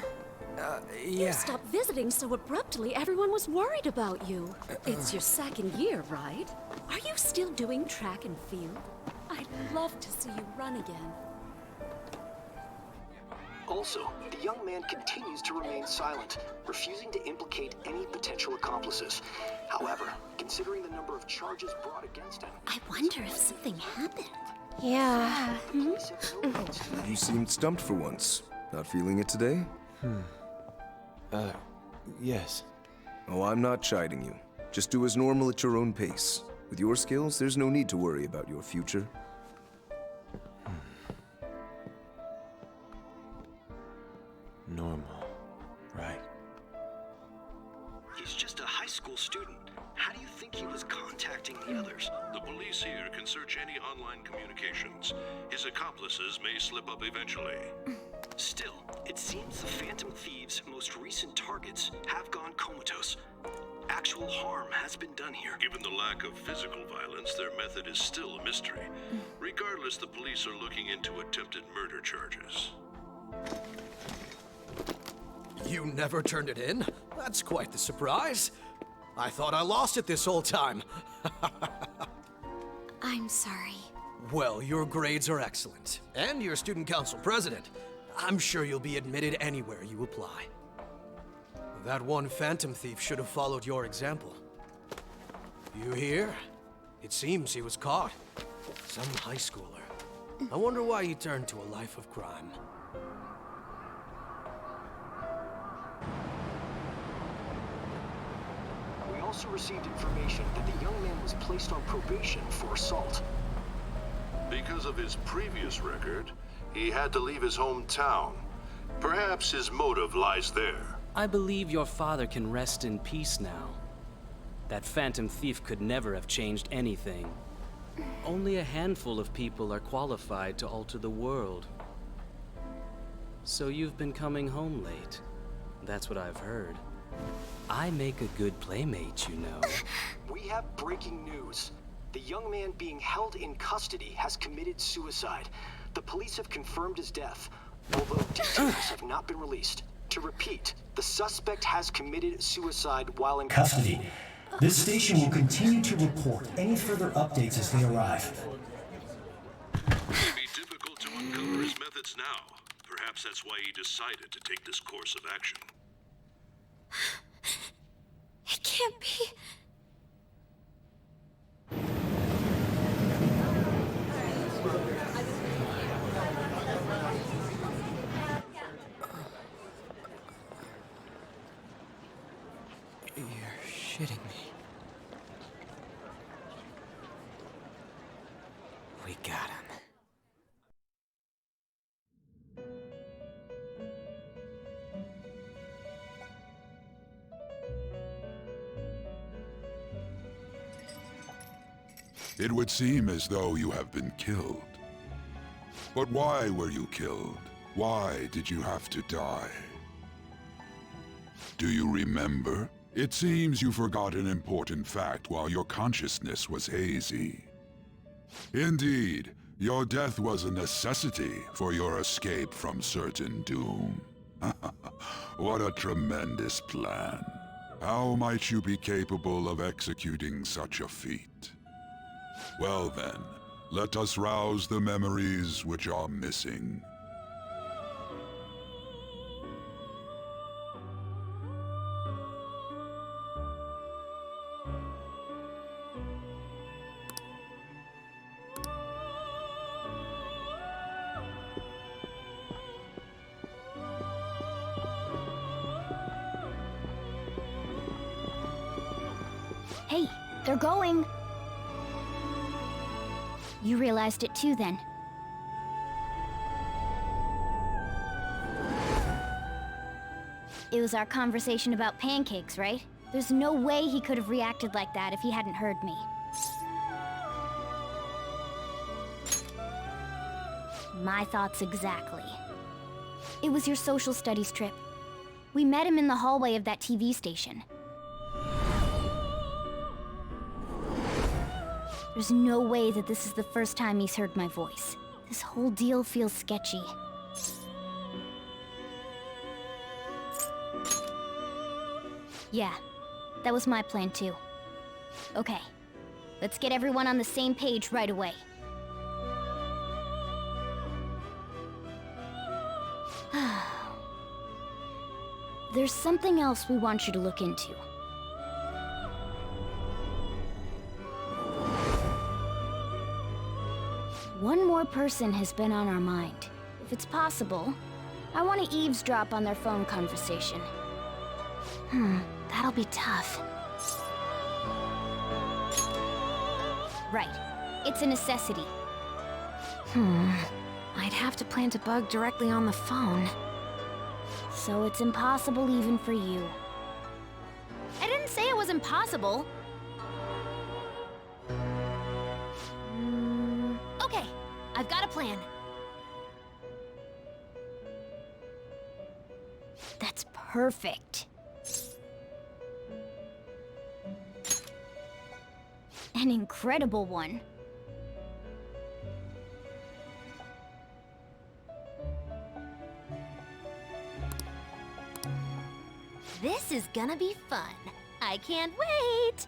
You stopped visiting so abruptly, everyone was worried about you. It's your second year, right? Are you still doing track and field? I'd love to see you run again. Also, the young man continues to remain silent, refusing to implicate any potential accomplices. However, considering the number of charges brought against him... I wonder if something happened. Yeah. You seemed stumped for once. Not feeling it today? Yes. Oh, I'm not chiding you. Just do as normal at your own pace. With your skills, there's no need to worry about your future. Normal. Right. He's just a high school student. How do you think he was contacting the others? The police here can search any online communications. His accomplices may slip up eventually. Still, it seems the Phantom Thieves' most recent targets have gone comatose. Actual harm has been done here. Given the lack of physical violence, their method is still a mystery. Regardless, the police are looking into attempted murder charges. You never turned it in? That's quite the surprise. I thought I lost it this whole time. I'm sorry. Well, your grades are excellent. And you're student council president. I'm sure you'll be admitted anywhere you apply. That one Phantom Thief should have followed your example. You hear? It seems he was caught. Some high schooler. I wonder why he turned to a life of crime. We also received information that the young man was placed on probation for assault. Because of his previous record, he had to leave his hometown. Perhaps his motive lies there. I believe your father can rest in peace now. That Phantom Thief could never have changed anything. Only a handful of people are qualified to alter the world. So you've been coming home late. That's what I've heard. I make a good playmate, you know. We have breaking news. The young man being held in custody has committed suicide. The police have confirmed his death, although details have not been released. To repeat, the suspect has committed suicide while in custody. This station will continue to report any further updates as they arrive. It may be difficult to uncover his methods now. Perhaps that's why he decided to take this course of action. It can't be. You're shitting me. We got him. It would seem as though you have been killed. But why were you killed? Why did you have to die? Do you remember? It seems you forgot an important fact while your consciousness was hazy. Indeed, your death was a necessity for your escape from certain doom. What a tremendous plan. How might you be capable of executing such a feat? Well then, Let us rouse the memories which are missing. Hey, they're going! You realized it too, then. It was our conversation about pancakes, right? There's no way he could have reacted like that if he hadn't heard me. My thoughts exactly. It was your social studies trip. We met him in the hallway of that TV station. There's no way that this is the first time he's heard my voice. This whole deal feels sketchy. Yeah, that was my plan too. Okay, let's get everyone on the same page right away. There's something else we want you to look into. One more person has been on our mind. If it's possible, I want to eavesdrop on their phone conversation. That'll be tough. Right. It's a necessity. I'd have to plant a bug directly on the phone. So it's impossible even for you. I didn't say it was impossible. Okay, I've got a plan. That's perfect. An incredible one. This is gonna be fun. I can't wait!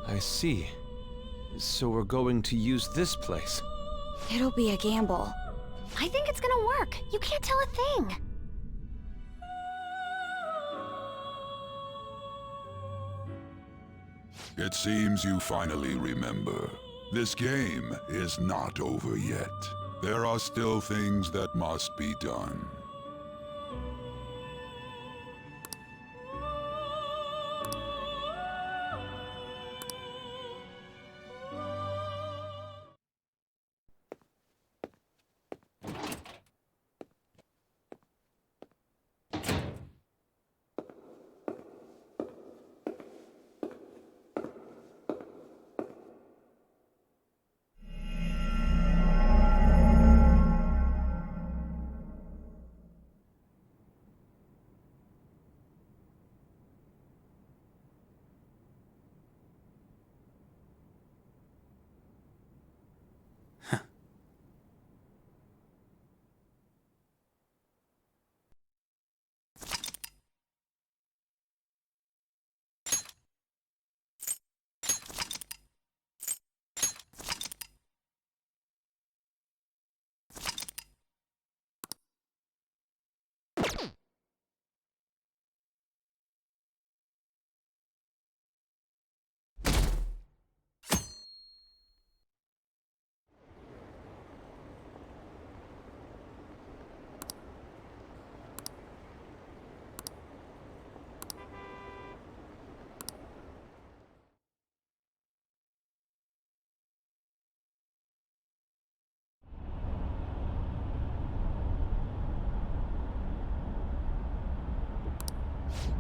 I see. So we're going to use this place. It'll be a gamble. I think it's gonna work. You can't tell a thing. It seems you finally remember. This game is not over yet. There are still things that must be done.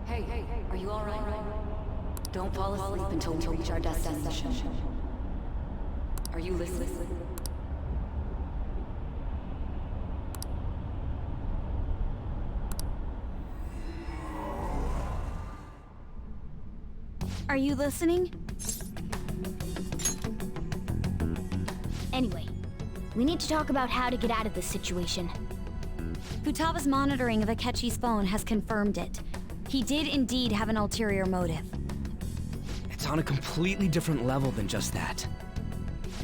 Hey, are you all right? Don't fall asleep until we reach our destination. Are you listening? Are you listening? Anyway, we need to talk about how to get out of this situation. Futaba's monitoring of Akechi's phone has confirmed it. He did indeed have an ulterior motive. It's on a completely different level than just that.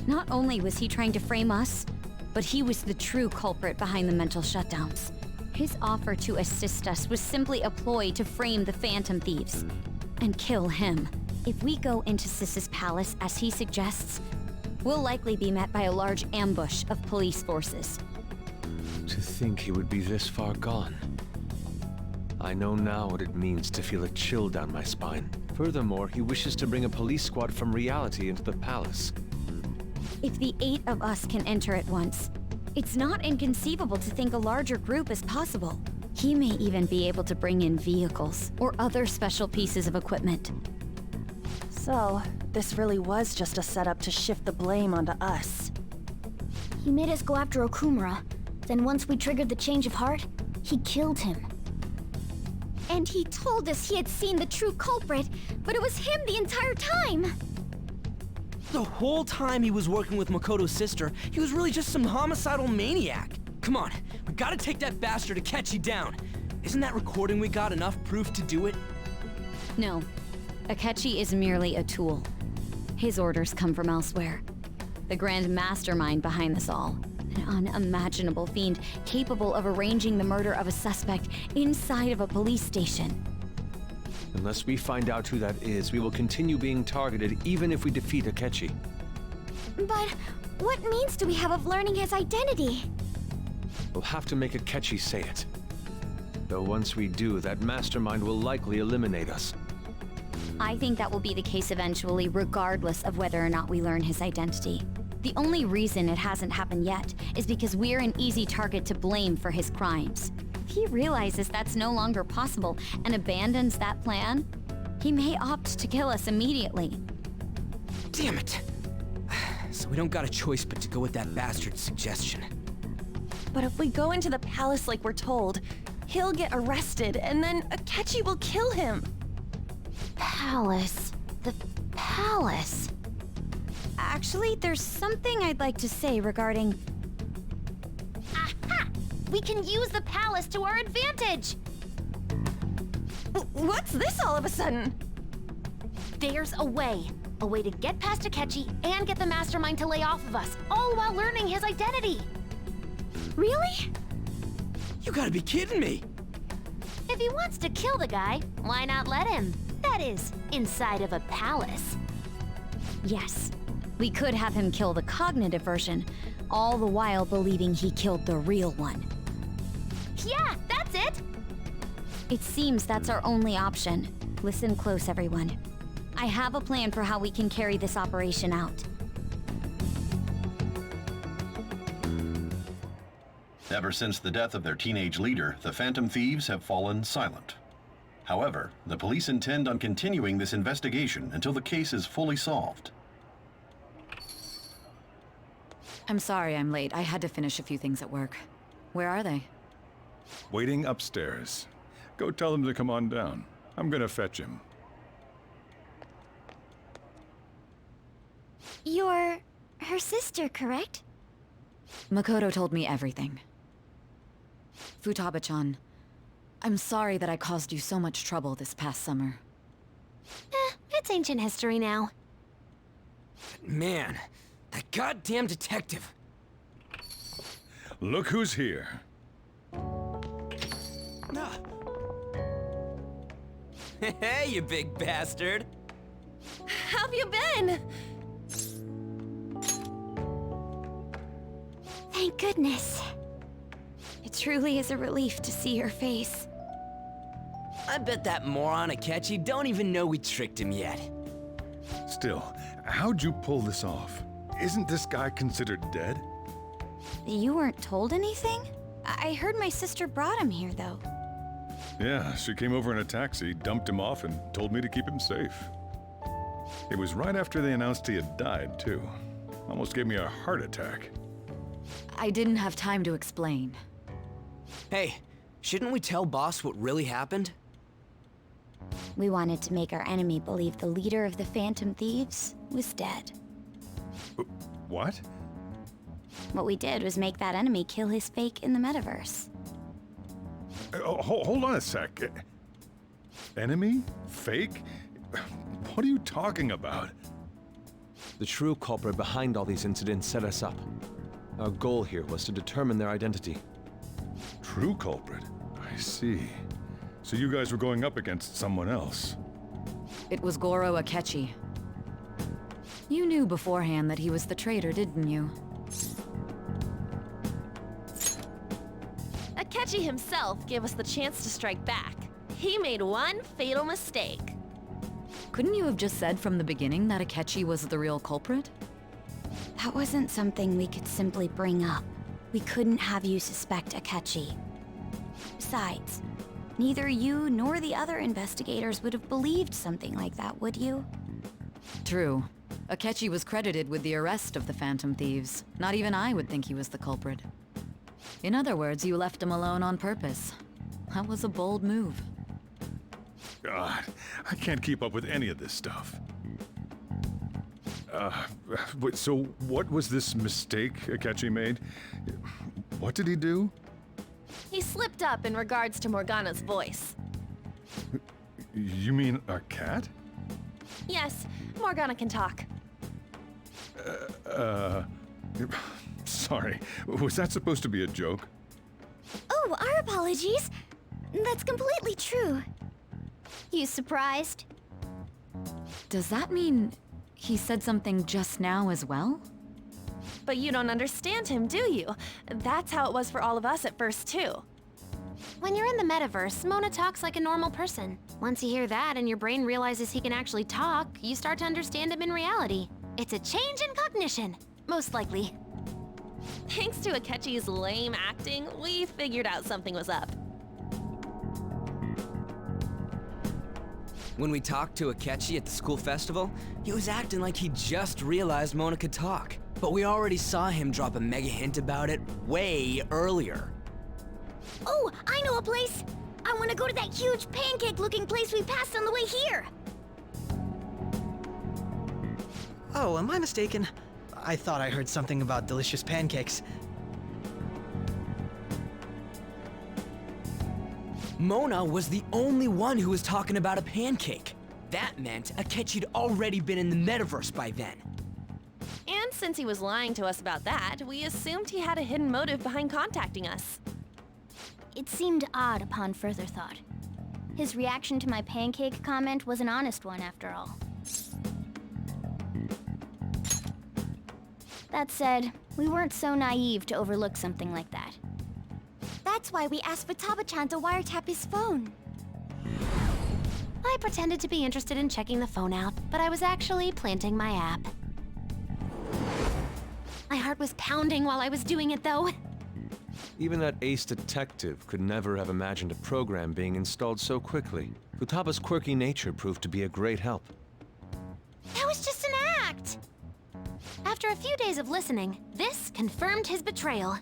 Not only was he trying to frame us, but he was the true culprit behind the mental shutdowns. His offer to assist us was simply a ploy to frame the Phantom Thieves and kill him. If we go into Sis's palace as he suggests, we'll likely be met by a large ambush of police forces. To think he would be this far gone. I know now what it means to feel a chill down my spine. Furthermore, he wishes to bring a police squad from reality into the palace. If the 8 of us can enter at once, it's not inconceivable to think a larger group is possible. He may even be able to bring in vehicles or other special pieces of equipment. So, this really was just a setup to shift the blame onto us. He made us go after Okumura. Then once we triggered the change of heart, he killed him. And he told us he had seen the true culprit, but it was him the entire time! The whole time he was working with Makoto's sister, he was really just some homicidal maniac. Come on, we gotta take that bastard Akechi down. Isn't that recording we got enough proof to do it? No. Akechi is merely a tool. His orders come from elsewhere. The grand mastermind behind this all. An unimaginable fiend capable of arranging the murder of a suspect inside of a police station. Unless we find out who that is, we will continue being targeted even if we defeat Akechi. But what means do we have of learning his identity? We'll have to make Akechi say it. Though once we do, that mastermind will likely eliminate us. I think that will be the case eventually, regardless of whether or not we learn his identity. The only reason it hasn't happened yet is because we're an easy target to blame for his crimes. If he realizes that's no longer possible and abandons that plan, he may opt to kill us immediately. Damn it! So we don't got a choice but to go with that bastard's suggestion. But if we go into the palace like we're told, he'll get arrested and then Akechi will kill him. Palace. The palace. Actually, there's something I'd like to say regarding... Aha! We can use the palace to our advantage! What's this all of a sudden? There's a way. A way to get past Akechi and get the mastermind to lay off of us, all while learning his identity. Really? You gotta be kidding me! If he wants to kill the guy, why not let him? That is, inside of a palace. Yes, we could have him kill the cognitive version, all the while believing he killed the real one. Yeah, that's it! It seems that's our only option. Listen close, everyone. I have a plan for how we can carry this operation out. Ever since the death of their teenage leader, the Phantom Thieves have fallen silent. However, the police intend on continuing this investigation until the case is fully solved. I'm sorry I'm late. I had to finish a few things at work. Where are they? Waiting upstairs. Go tell them to come on down. I'm gonna fetch him. You're her sister, correct? Makoto told me everything. Futaba-chan, I'm sorry that I caused you so much trouble this past summer. It's ancient history now. Man, that goddamn detective. Look who's here. Hey, you big bastard. How have you been? Thank goodness. It truly is a relief to see your face. I bet that moron Akechi don't even know we tricked him yet. Still, how'd you pull this off? Isn't this guy considered dead? You weren't told anything? I heard my sister brought him here, though. Yeah, she came over in a taxi, dumped him off, and told me to keep him safe. It was right after they announced he had died, too. Almost gave me a heart attack. I didn't have time to explain. Hey, shouldn't we tell boss what really happened? We wanted to make our enemy believe the leader of the Phantom Thieves was dead. What? What we did was make that enemy kill his fake in the metaverse. Hold on a sec. Enemy? Fake? What are you talking about? The true culprit behind all these incidents set us up. Our goal here was to determine their identity. True culprit? I see. So you guys were going up against someone else. It was Goro Akechi. You knew beforehand that he was the traitor, didn't you? Akechi himself gave us the chance to strike back. He made one fatal mistake. Couldn't you have just said from the beginning that Akechi was the real culprit? That wasn't something we could simply bring up. We couldn't have you suspect Akechi. Besides, neither you nor the other investigators would have believed something like that, would you? True. Akechi was credited with the arrest of the Phantom Thieves. Not even I would think he was the culprit. In other words, you left him alone on purpose. That was a bold move. God, I can't keep up with any of this stuff. So what was this mistake Akechi made? What did he do? He slipped up in regards to Morgana's voice. You mean a cat? Yes, Morgana can talk. Sorry. Was that supposed to be a joke? Oh, our apologies. That's completely true. You surprised? Does that mean he said something just now as well? But you don't understand him, do you? That's how it was for all of us at first, too. When you're in the metaverse, Mona talks like a normal person. Once you hear that and your brain realizes he can actually talk, you start to understand him in reality. It's a change in cognition, most likely. Thanks to Akechi's lame acting, we figured out something was up. When we talked to Akechi at the school festival, he was acting like he just realized Mona could talk. But we already saw him drop a mega hint about it way earlier. Oh, I know a place! I want to go to that huge pancake-looking place we passed on the way here! Oh, am I mistaken? I thought I heard something about delicious pancakes. Mona was the only one who was talking about a pancake. That meant Akechi'd already been in the metaverse by then. And since he was lying to us about that, we assumed he had a hidden motive behind contacting us. It seemed odd upon further thought. His reaction to my pancake comment was an honest one, after all. That said, we weren't so naive to overlook something like that. That's why we asked Futaba-chan to wiretap his phone. I pretended to be interested in checking the phone out, but I was actually planting my app. My heart was pounding while I was doing it, though. Even that ace detective could never have imagined a program being installed so quickly. Futaba's quirky nature proved to be a great help. That was just an act! After a few days of listening, this confirmed his betrayal.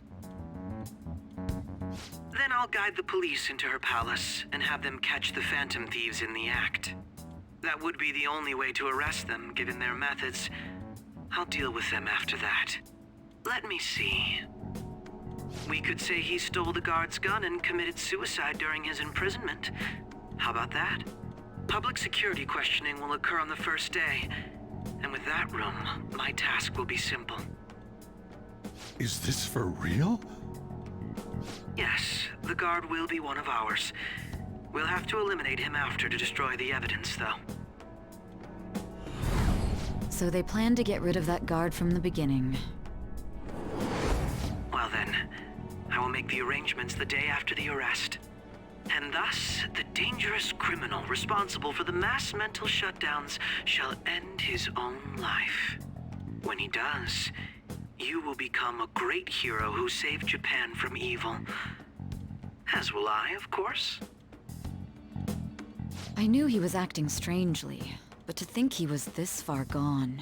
Then I'll guide the police into her palace and have them catch the Phantom Thieves in the act. That would be the only way to arrest them, given their methods. I'll deal with them after that. Let me see. We could say he stole the guard's gun and committed suicide during his imprisonment. How about that? Public security questioning will occur on the first day. And with that room, my task will be simple. Is this for real? Yes, the guard will be one of ours. We'll have to eliminate him after to destroy the evidence, though. So they planned to get rid of that guard from the beginning. Well then, I will make the arrangements the day after the arrest. And thus, the dangerous criminal responsible for the mass mental shutdowns shall end his own life. When he does, you will become a great hero who saved Japan from evil. As will I, of course. I knew he was acting strangely, but to think he was this far gone.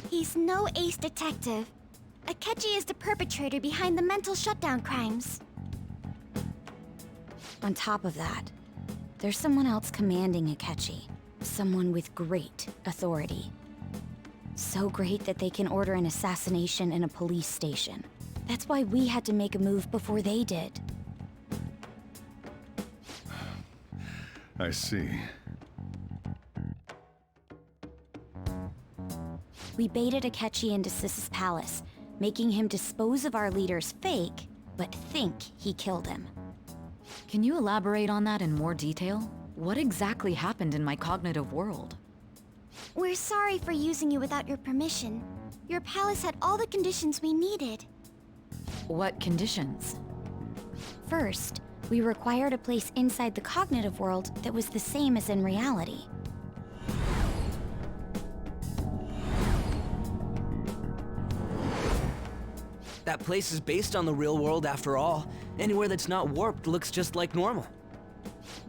He's no ace detective. Akechi is the perpetrator behind the mental shutdown crimes. On top of that, there's someone else commanding Akechi. Someone with great authority. So great that they can order an assassination in a police station. That's why we had to make a move before they did. I see. We baited Akechi into Sis's palace, making him dispose of our leader's fake, but think he killed him. Can you elaborate on that in more detail? What exactly happened in my cognitive world? We're sorry for using you without your permission. Your palace had all the conditions we needed. What conditions? First, we required a place inside the cognitive world that was the same as in reality. That place is based on the real world after all. Anywhere that's not warped looks just like normal.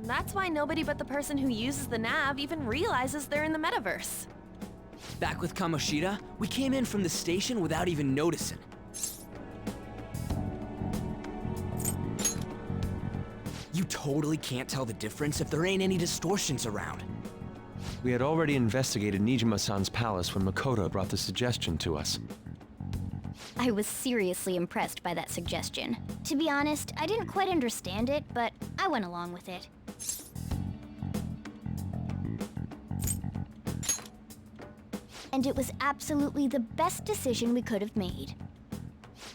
That's why nobody but the person who uses the nav even realizes they're in the metaverse. Back with Kamoshida, we came in from the station without even noticing. You totally can't tell the difference if there ain't any distortions around. We had already investigated Nijima-san's palace when Makoto brought the suggestion to us. I was seriously impressed by that suggestion. To be honest, I didn't quite understand it, but I went along with it. And it was absolutely the best decision we could have made.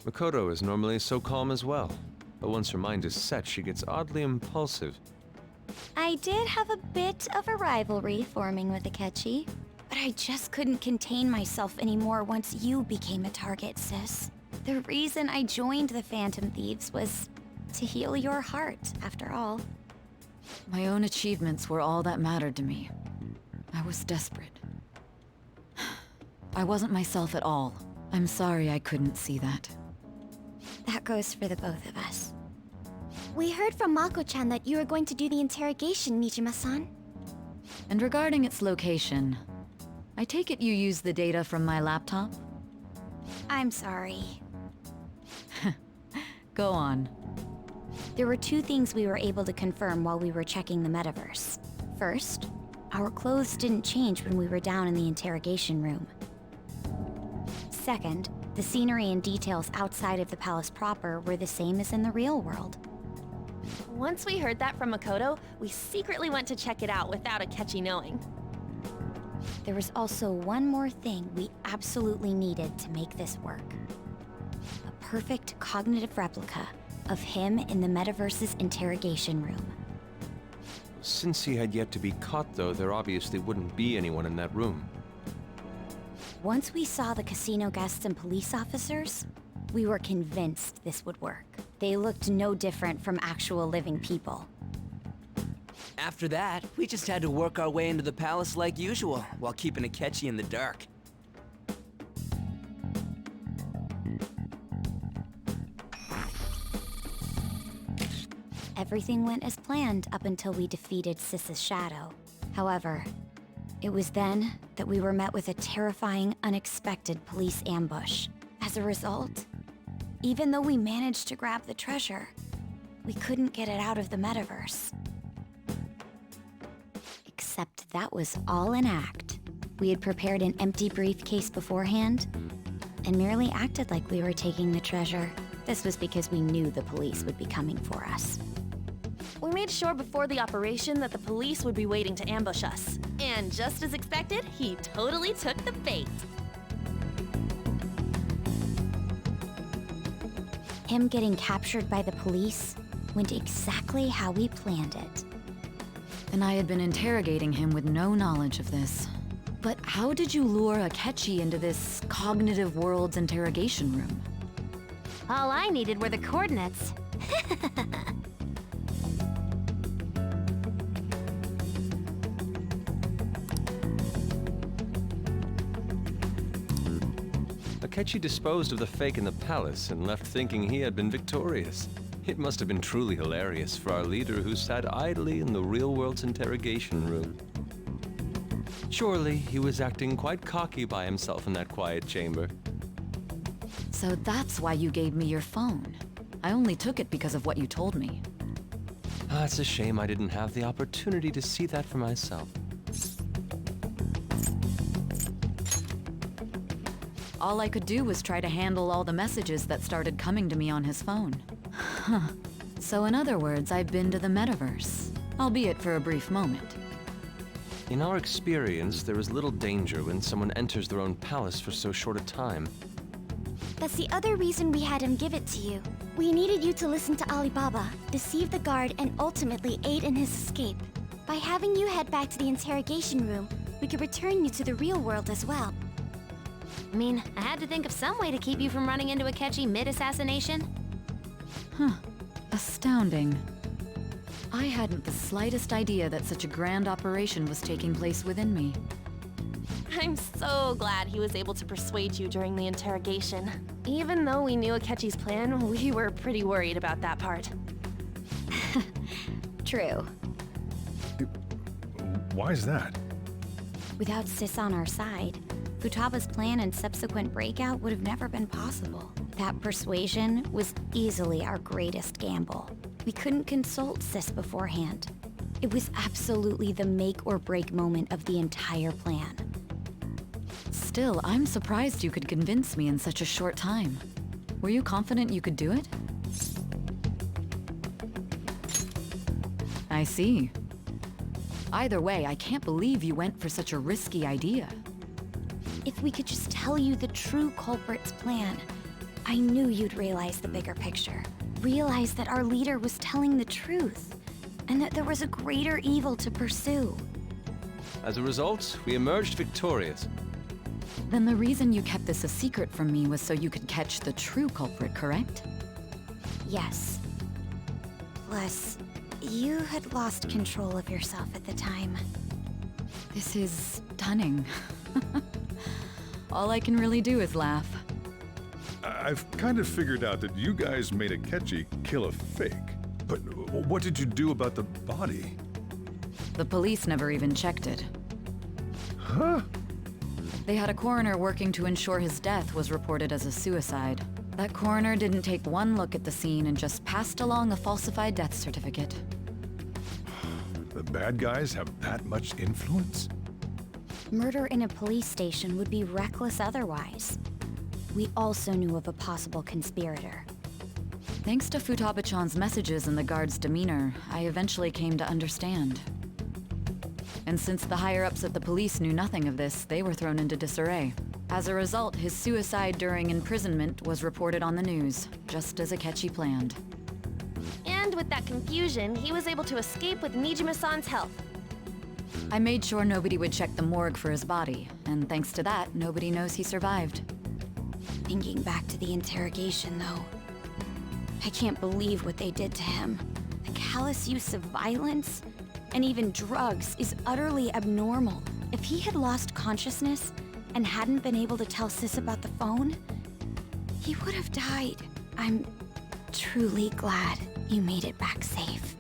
Makoto is normally so calm as well, but once her mind is set, she gets oddly impulsive. I did have a bit of a rivalry forming with Akechi, but I just couldn't contain myself anymore once you became a target, sis. The reason I joined the Phantom Thieves was to heal your heart, after all. My own achievements were all that mattered to me. I was desperate. I wasn't myself at all. I'm sorry I couldn't see that. That goes for the both of us. We heard from Mako-chan that you were going to do the interrogation, Nijima-san. And regarding its location, I take it you used the data from my laptop? I'm sorry. Go on. There were two things we were able to confirm while we were checking the metaverse. First, our clothes didn't change when we were down in the interrogation room. Second, the scenery and details outside of the palace proper were the same as in the real world. Once we heard that from Makoto, we secretly went to check it out without Akechi knowing. There was also one more thing we absolutely needed to make this work. A perfect cognitive replica of him in the metaverse's interrogation room. Since he had yet to be caught, though, there obviously wouldn't be anyone in that room. Once we saw the casino guests and police officers, we were convinced this would work. They looked no different from actual living people. After that, we just had to work our way into the palace like usual, while keeping Akechi in the dark. Everything went as planned up until we defeated Sis's shadow. However, it was then that we were met with a terrifying, unexpected police ambush. As a result, even though we managed to grab the treasure, we couldn't get it out of the metaverse. Except that was all an act. We had prepared an empty briefcase beforehand and merely acted like we were taking the treasure. This was because we knew the police would be coming for us. We made sure before the operation that the police would be waiting to ambush us. And just as expected, he totally took the bait. Him getting captured by the police went exactly how we planned it. And I had been interrogating him with no knowledge of this. But how did you lure Akechi into this cognitive world's interrogation room? All I needed were the coordinates. Akechi disposed of the fake in the palace and left thinking he had been victorious. It must have been truly hilarious for our leader who sat idly in the real world's interrogation room. Surely he was acting quite cocky by himself in that quiet chamber. So that's why you gave me your phone. I only took it because of what you told me. It's a shame I didn't have the opportunity to see that for myself. All I could do was try to handle all the messages that started coming to me on his phone. Huh. So in other words, I've been to the metaverse. albeit for a brief moment. In our experience, there is little danger when someone enters their own palace for so short a time. That's the other reason we had him give it to you. We needed you to listen to Alibaba, deceive the guard, and ultimately aid in his escape. By having you head back to the interrogation room, we could return you to the real world as well. I mean, I had to think of some way to keep you from running into Akechi mid-assassination. Huh. Astounding. I hadn't the slightest idea that such a grand operation was taking place within me. I'm so glad he was able to persuade you during the interrogation. Even though we knew Akechi's plan, we were pretty worried about that part. True. Why is that? Without Sis on our side, Futaba's plan and subsequent breakout would have never been possible. That persuasion was easily our greatest gamble. We couldn't consult Sis beforehand. It was absolutely the make or break moment of the entire plan. Still, I'm surprised you could convince me in such a short time. Were you confident you could do it? I see. Either way, I can't believe you went for such a risky idea. If we could just tell you the true culprit's plan, I knew you'd realize the bigger picture. Realize that our leader was telling the truth, and that there was a greater evil to pursue. As a result, we emerged victorious. Then the reason you kept this a secret from me was so you could catch the true culprit, correct? Yes. Plus, you had lost control of yourself at the time. This is stunning. All I can really do is laugh. I've kind of figured out that you guys made Akechi kill a fake. But what did you do about the body? The police never even checked it. Huh? They had a coroner working to ensure his death was reported as a suicide. That coroner didn't take one look at the scene and just passed along a falsified death certificate. The bad guys have that much influence? Murder in a police station would be reckless otherwise. We also knew of a possible conspirator. Thanks to Futaba-chan's messages and the guard's demeanor, I eventually came to understand. And since the higher-ups at the police knew nothing of this, they were thrown into disarray. As a result, his suicide during imprisonment was reported on the news, just as Akechi planned. And with that confusion, he was able to escape with Nijima-san's help. I made sure nobody would check the morgue for his body, and thanks to that, nobody knows he survived. Thinking back to the interrogation, though, I can't believe what they did to him. The callous use of violence, and even drugs, is utterly abnormal. If he had lost consciousness and hadn't been able to tell Sis about the phone, he would have died. I'm truly glad you made it back safe.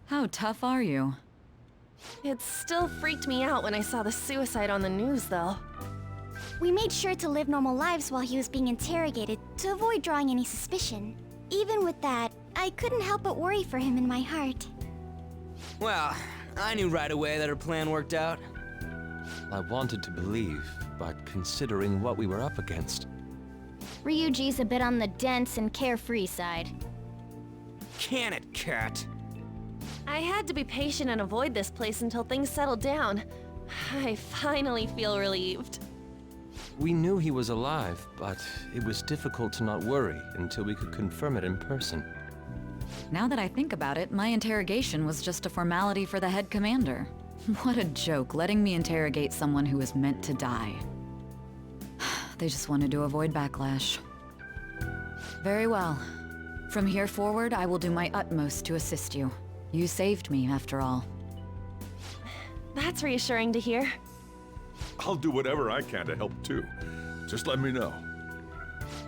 How tough are you? It still freaked me out when I saw the suicide on the news, though. We made sure to live normal lives while he was being interrogated to avoid drawing any suspicion. Even with that, I couldn't help but worry for him in my heart. Well, I knew right away that her plan worked out. I wanted to believe, but considering what we were up against... Ryuji's a bit on the dense and carefree side. Can it, Cat? I had to be patient and avoid this place until things settled down. I finally feel relieved. We knew he was alive, but it was difficult to not worry until we could confirm it in person. Now that I think about it, my interrogation was just a formality for the head commander. What a joke, letting me interrogate someone who was meant to die. They just wanted to avoid backlash. Very well. From here forward, I will do my utmost to assist you. You saved me, after all. That's reassuring to hear. I'll do whatever I can to help too. Just let me know.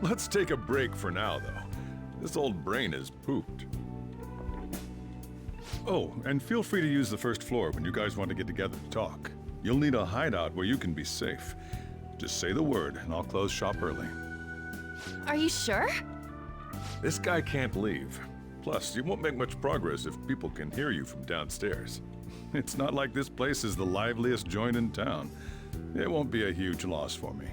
Let's take a break for now, though. This old brain is pooped. Oh, and feel free to use the first floor when you guys want to get together to talk. You'll need a hideout where you can be safe. Just say the word, and I'll close shop early. Are you sure? This guy can't leave. Plus, you won't make much progress if people can hear you from downstairs. It's not like this place is the liveliest joint in town. It won't be a huge loss for me.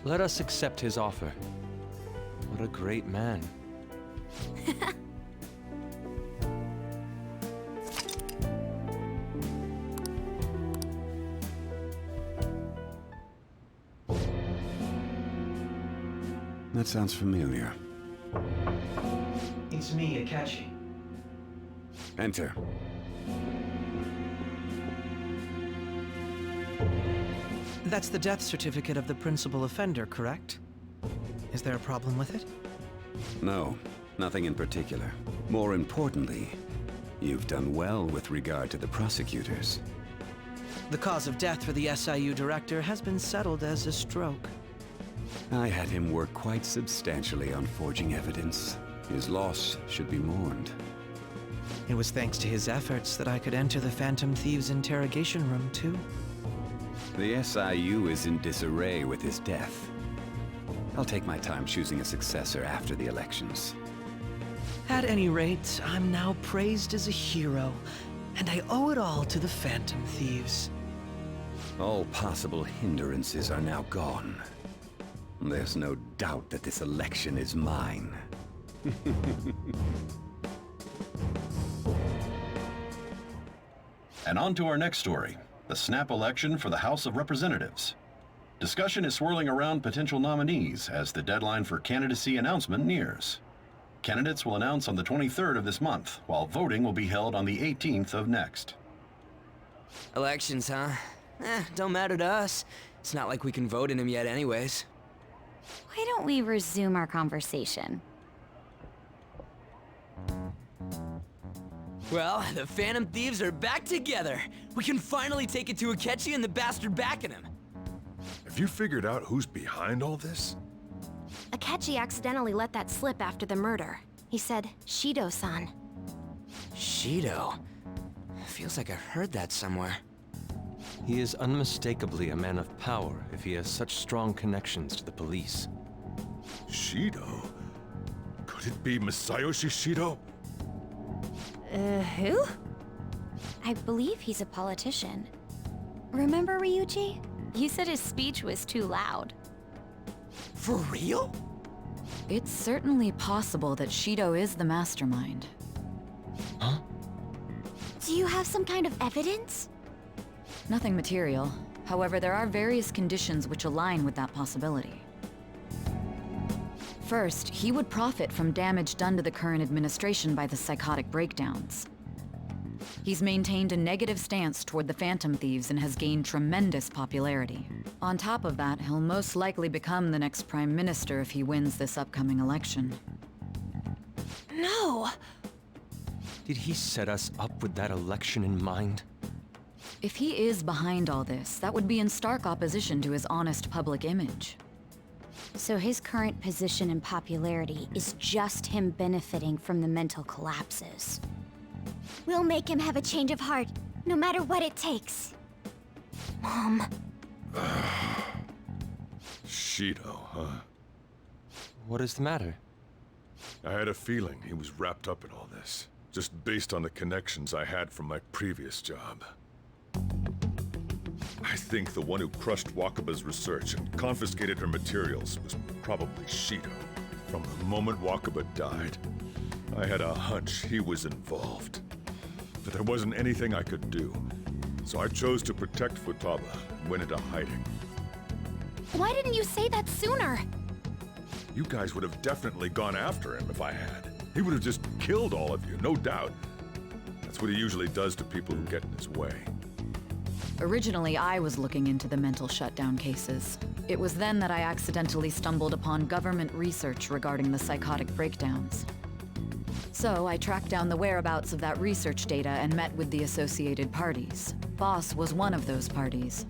Let us accept his offer. What a great man. That sounds familiar. It's me, Akechi. Enter. That's the death certificate of the principal offender, correct? Is there a problem with it? No, nothing in particular. More importantly, you've done well with regard to the prosecutors. The cause of death for the SIU director has been settled as a stroke. I had him work quite substantially on forging evidence. His loss should be mourned. It was thanks to his efforts that I could enter the Phantom Thieves' interrogation room, too. The SIU is in disarray with his death. I'll take my time choosing a successor after the elections. At any rate, I'm now praised as a hero, and I owe it all to the Phantom Thieves. All possible hindrances are now gone. There's no doubt that this election is mine. And on to our next story, the snap election for the House of Representatives. Discussion is swirling around potential nominees as the deadline for candidacy announcement nears. Candidates will announce on the 23rd of this month, while voting will be held on the 18th of next. Elections, huh? Don't matter to us. It's not like we can vote in them yet anyways. Why don't we resume our conversation? Well, the Phantom Thieves are back together. We can finally take it to Akechi and the bastard backing him. Have you figured out who's behind all this? Akechi accidentally let that slip after the murder. He said, Shido-san. Shido? Feels like I've heard that somewhere. He is unmistakably a man of power if he has such strong connections to the police. Shido? Could it be Masayoshi Shido? Who? I believe he's a politician. Remember, Ryuji? You said his speech was too loud. For real? It's certainly possible that Shido is the mastermind. Huh? Do you have some kind of evidence? Nothing material. However, there are various conditions which align with that possibility. First, he would profit from damage done to the current administration by the psychotic breakdowns. He's maintained a negative stance toward the Phantom Thieves and has gained tremendous popularity. On top of that, he'll most likely become the next Prime Minister if he wins this upcoming election. No! Did he set us up with that election in mind? If he is behind all this, that would be in stark opposition to his honest public image. So his current position and popularity is just him benefiting from the mental collapses. We'll make him have a change of heart, no matter what it takes. Mom. Shido, huh? What is the matter? I had a feeling he was wrapped up in all this, just based on the connections I had from my previous job. I think the one who crushed Wakaba's research and confiscated her materials was probably Shido. From the moment Wakaba died, I had a hunch he was involved. But there wasn't anything I could do, so I chose to protect Futaba and went into hiding. Why didn't you say that sooner? You guys would have definitely gone after him if I had. He would have just killed all of you, no doubt. That's what he usually does to people who get in his way. Originally, I was looking into the mental shutdown cases. It was then that I accidentally stumbled upon government research regarding the psychotic breakdowns. So I tracked down the whereabouts of that research data and met with the associated parties. Boss was one of those parties.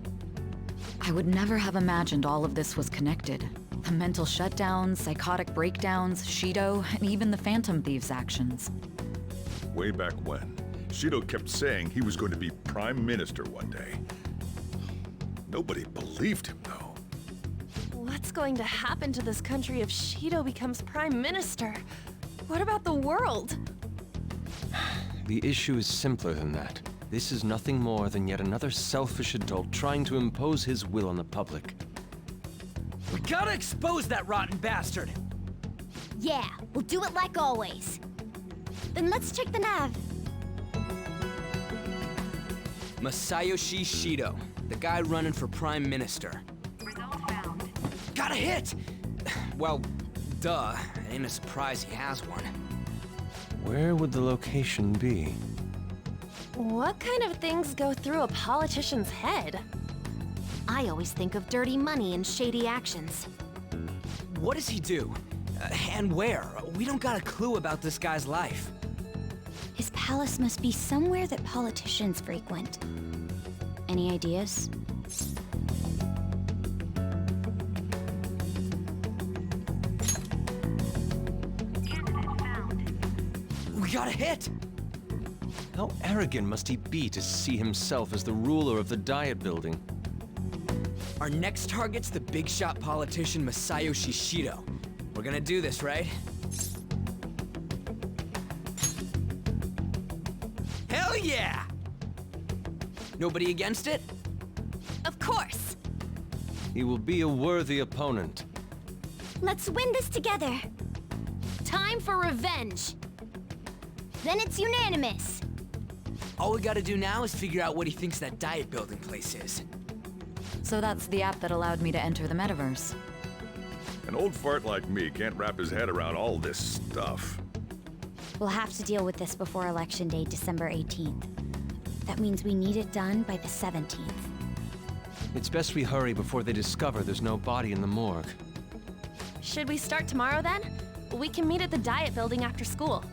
I would never have imagined all of this was connected. The mental shutdowns, psychotic breakdowns, Shido, and even the Phantom Thieves' actions. Way back when, Shido kept saying he was going to be Prime Minister one day. Nobody believed him, though. What's going to happen to this country if Shido becomes Prime Minister? What about the world? The issue is simpler than that. This is nothing more than yet another selfish adult trying to impose his will on the public. We gotta expose that rotten bastard! Yeah, we'll do it like always. Then let's check the nav. Masayoshi Shido, the guy running for Prime Minister. Got a hit! Well, duh. It ain't a surprise he has one. Where would the location be? What kind of things go through a politician's head? I always think of dirty money and shady actions. What does he do? And where? We don't got a clue about this guy's life. His palace must be somewhere that politicians frequent. Any ideas? We got a hit! How arrogant must he be to see himself as the ruler of the Diet Building? Our next target's the big shot politician Masayoshi Shido. We're gonna do this, right? Hell yeah! Nobody against it? Of course! He will be a worthy opponent. Let's win this together. Time for revenge. Then it's unanimous. All we gotta do now is figure out what he thinks that Diet Building place is. So that's the app that allowed me to enter the metaverse. An old fart like me can't wrap his head around all this stuff. We'll have to deal with this before Election Day, December 18th. That means we need it done by the 17th. It's best we hurry before they discover there's no body in the morgue. Should we start tomorrow then? We can meet at the Diet Building after school.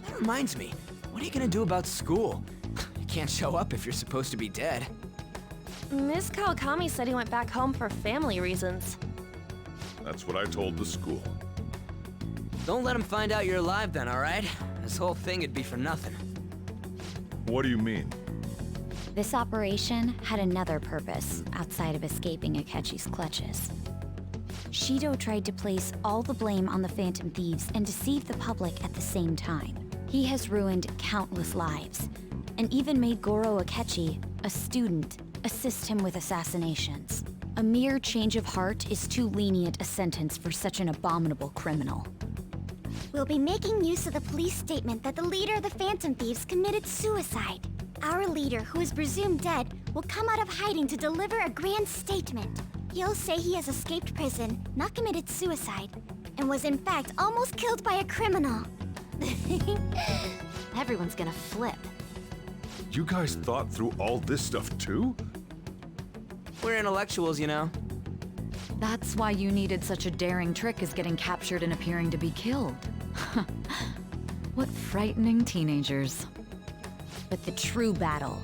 That reminds me, what are you gonna do about school? You can't show up if you're supposed to be dead. Miss Kawakami said he went back home for family reasons. That's what I told the school. Don't let him find out you're alive then, alright? This whole thing would be for nothing. What do you mean? This operation had another purpose outside of escaping Akechi's clutches. Shido tried to place all the blame on the Phantom Thieves and deceive the public at the same time. He has ruined countless lives, and even made Goro Akechi, a student, assist him with assassinations. A mere change of heart is too lenient a sentence for such an abominable criminal. We'll be making use of the police statement that the leader of the Phantom Thieves committed suicide. Our leader, who is presumed dead, will come out of hiding to deliver a grand statement. He'll say he has escaped prison, not committed suicide, and was in fact almost killed by a criminal. Everyone's gonna flip. You guys thought through all this stuff too? We're intellectuals, you know. That's why you needed such a daring trick as getting captured and appearing to be killed. What frightening teenagers. But the true battle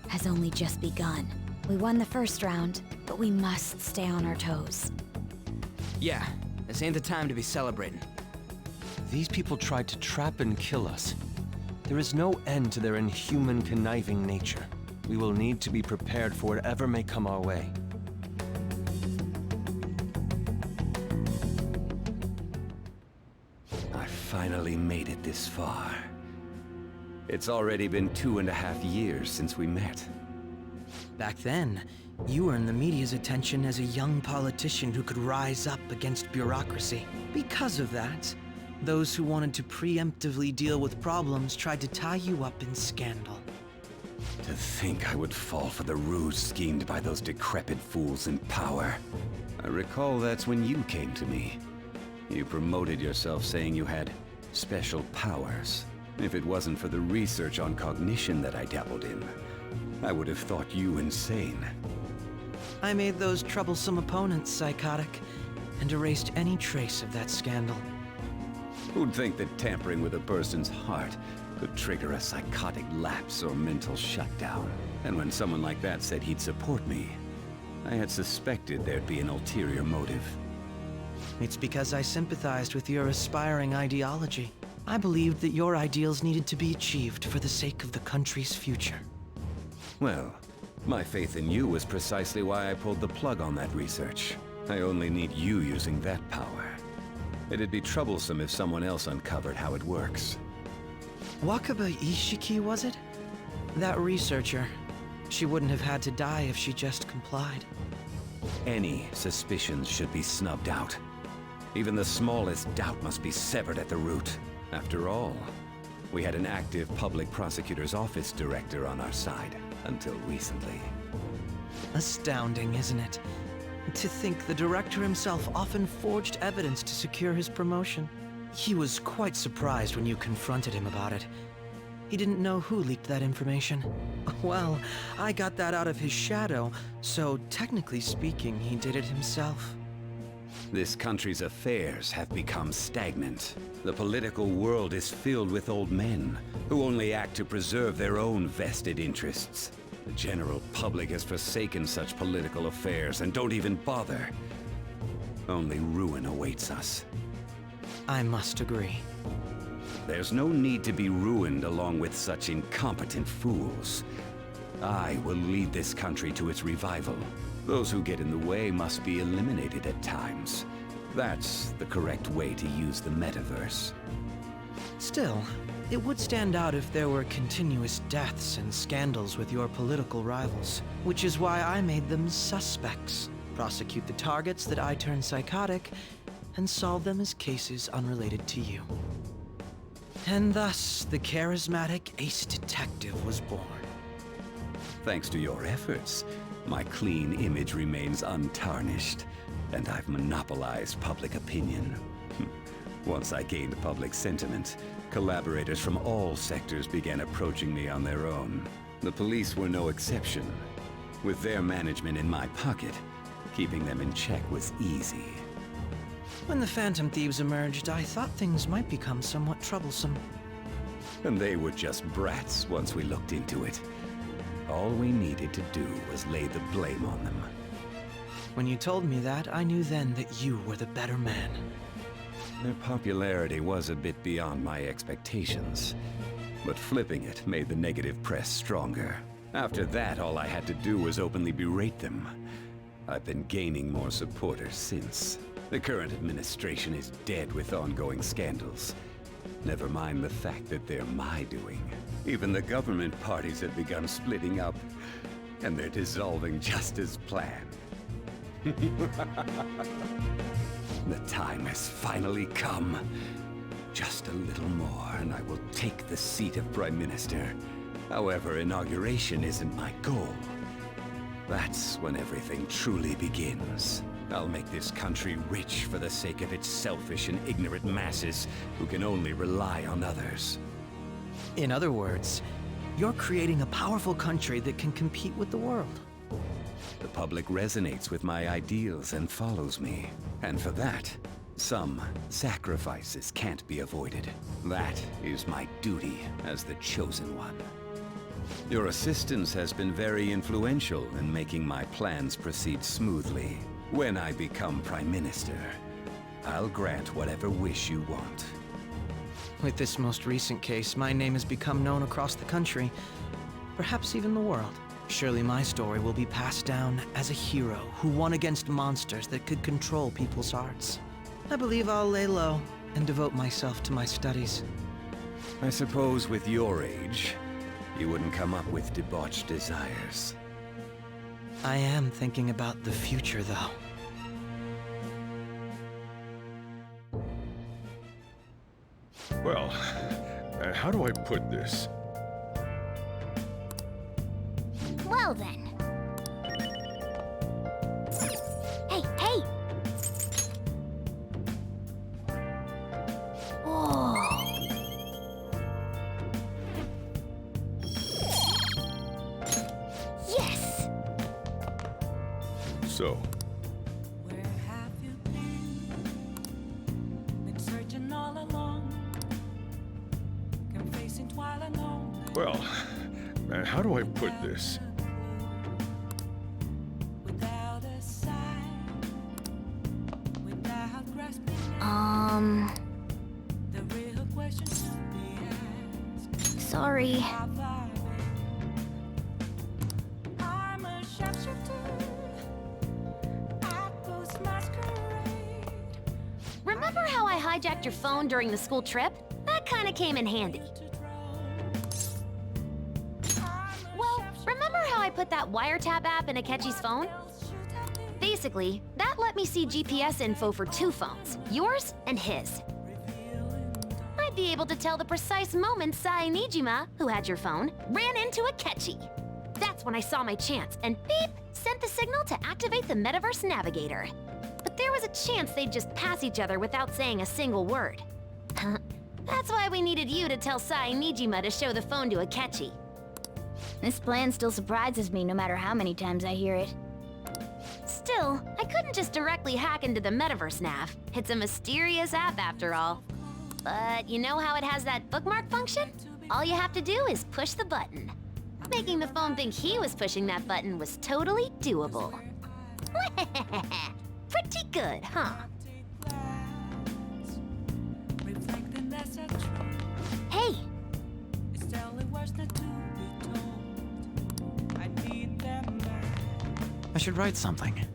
has only just begun. We won the first round, but we must stay on our toes. Yeah, this ain't the time to be celebrating. These people tried to trap and kill us. There is no end to their inhuman, conniving nature. We will need to be prepared for whatever may come our way. I finally made it this far. It's already been 2.5 years since we met. Back then, you earned the media's attention as a young politician who could rise up against bureaucracy. Because of that, those who wanted to preemptively deal with problems tried to tie you up in scandal. To think I would fall for the ruse schemed by those decrepit fools in power. I recall that's when you came to me. You promoted yourself saying you had special powers. If it wasn't for the research on cognition that I dabbled in, I would have thought you insane. I made those troublesome opponents psychotic and erased any trace of that scandal. Who'd think that tampering with a person's heart could trigger a psychotic lapse or mental shutdown? And when someone like that said he'd support me, I had suspected there'd be an ulterior motive. It's because I sympathized with your aspiring ideology. I believed that your ideals needed to be achieved for the sake of the country's future. Well, my faith in you was precisely why I pulled the plug on that research. I only need you using that power. It'd be troublesome if someone else uncovered how it works. Wakaba Ishiki, was it? That researcher. She wouldn't have had to die if she just complied. Any suspicions should be snubbed out. Even the smallest doubt must be severed at the root. After all, we had an active public prosecutor's office director on our side until recently. Astounding, isn't it? To think the director himself often forged evidence to secure his promotion. He was quite surprised when you confronted him about it. He didn't know who leaked that information. Well, I got that out of his shadow, so technically speaking, he did it himself. This country's affairs have become stagnant. The political world is filled with old men who only act to preserve their own vested interests. The general public has forsaken such political affairs and don't even bother. Only ruin awaits us. I must agree. There's no need to be ruined along with such incompetent fools. I will lead this country to its revival. Those who get in the way must be eliminated at times. That's the correct way to use the metaverse. Still, it would stand out if there were continuous deaths and scandals with your political rivals, which is why I made them suspects. Prosecute the targets that I turn psychotic, and solve them as cases unrelated to you. And thus, the charismatic ace detective was born. Thanks to your efforts, my clean image remains untarnished, and I've monopolized public opinion. Once I gained public sentiment, collaborators from all sectors began approaching me on their own. The police were no exception. With their management in my pocket, keeping them in check was easy. When the Phantom Thieves emerged, I thought things might become somewhat troublesome. And they were just brats once we looked into it. All we needed to do was lay the blame on them. When you told me that, I knew then that you were the better man. Their popularity was a bit beyond my expectations, but flipping it made the negative press stronger. After that, all I had to do was openly berate them. I've been gaining more supporters since. The current administration is dead with ongoing scandals. Never mind the fact that they're my doing. Even the government parties have begun splitting up, and they're dissolving just as planned. The time has finally come. Just a little more, and I will take the seat of Prime Minister. However, inauguration isn't my goal. That's when everything truly begins. I'll make this country rich for the sake of its selfish and ignorant masses who can only rely on others. In other words, you're creating a powerful country that can compete with the world. The public resonates with my ideals and follows me. And for that, some sacrifices can't be avoided. That is my duty as the chosen one. Your assistance has been very influential in making my plans proceed smoothly. When I become Prime Minister, I'll grant whatever wish you want. With this most recent case, my name has become known across the country, perhaps even the world. Surely my story will be passed down as a hero who won against monsters that could control people's hearts. I believe I'll lay low and devote myself to my studies. I suppose with your age, you wouldn't come up with debauched desires. I am thinking about the future, though. Well, how do I put this? Well then. Hey, hey! Whoa. Yes! So, well, how do I put this? Sorry. Remember how I hijacked your phone during the school trip? That kinda came in handy. Well, remember how I put that wiretap app in Akechi's phone? Basically, that let me see GPS info for 2 phones, yours and his. I'd be able to tell the precise moment Sai Nijima, who had your phone, ran into Akechi. That's when I saw my chance, and beep, sent the signal to activate the Metaverse Navigator. But there was a chance they'd just pass each other without saying a single word. That's why we needed you to tell Sai Nijima to show the phone to Akechi. This plan still surprises me no matter how many times I hear it. Still, I couldn't just directly hack into the Metaverse Nav. It's a mysterious app after all. But you know how it has that bookmark function? All you have to do is push the button. Making the phone think he was pushing that button was totally doable. Pretty good, huh? Hey! I should write something.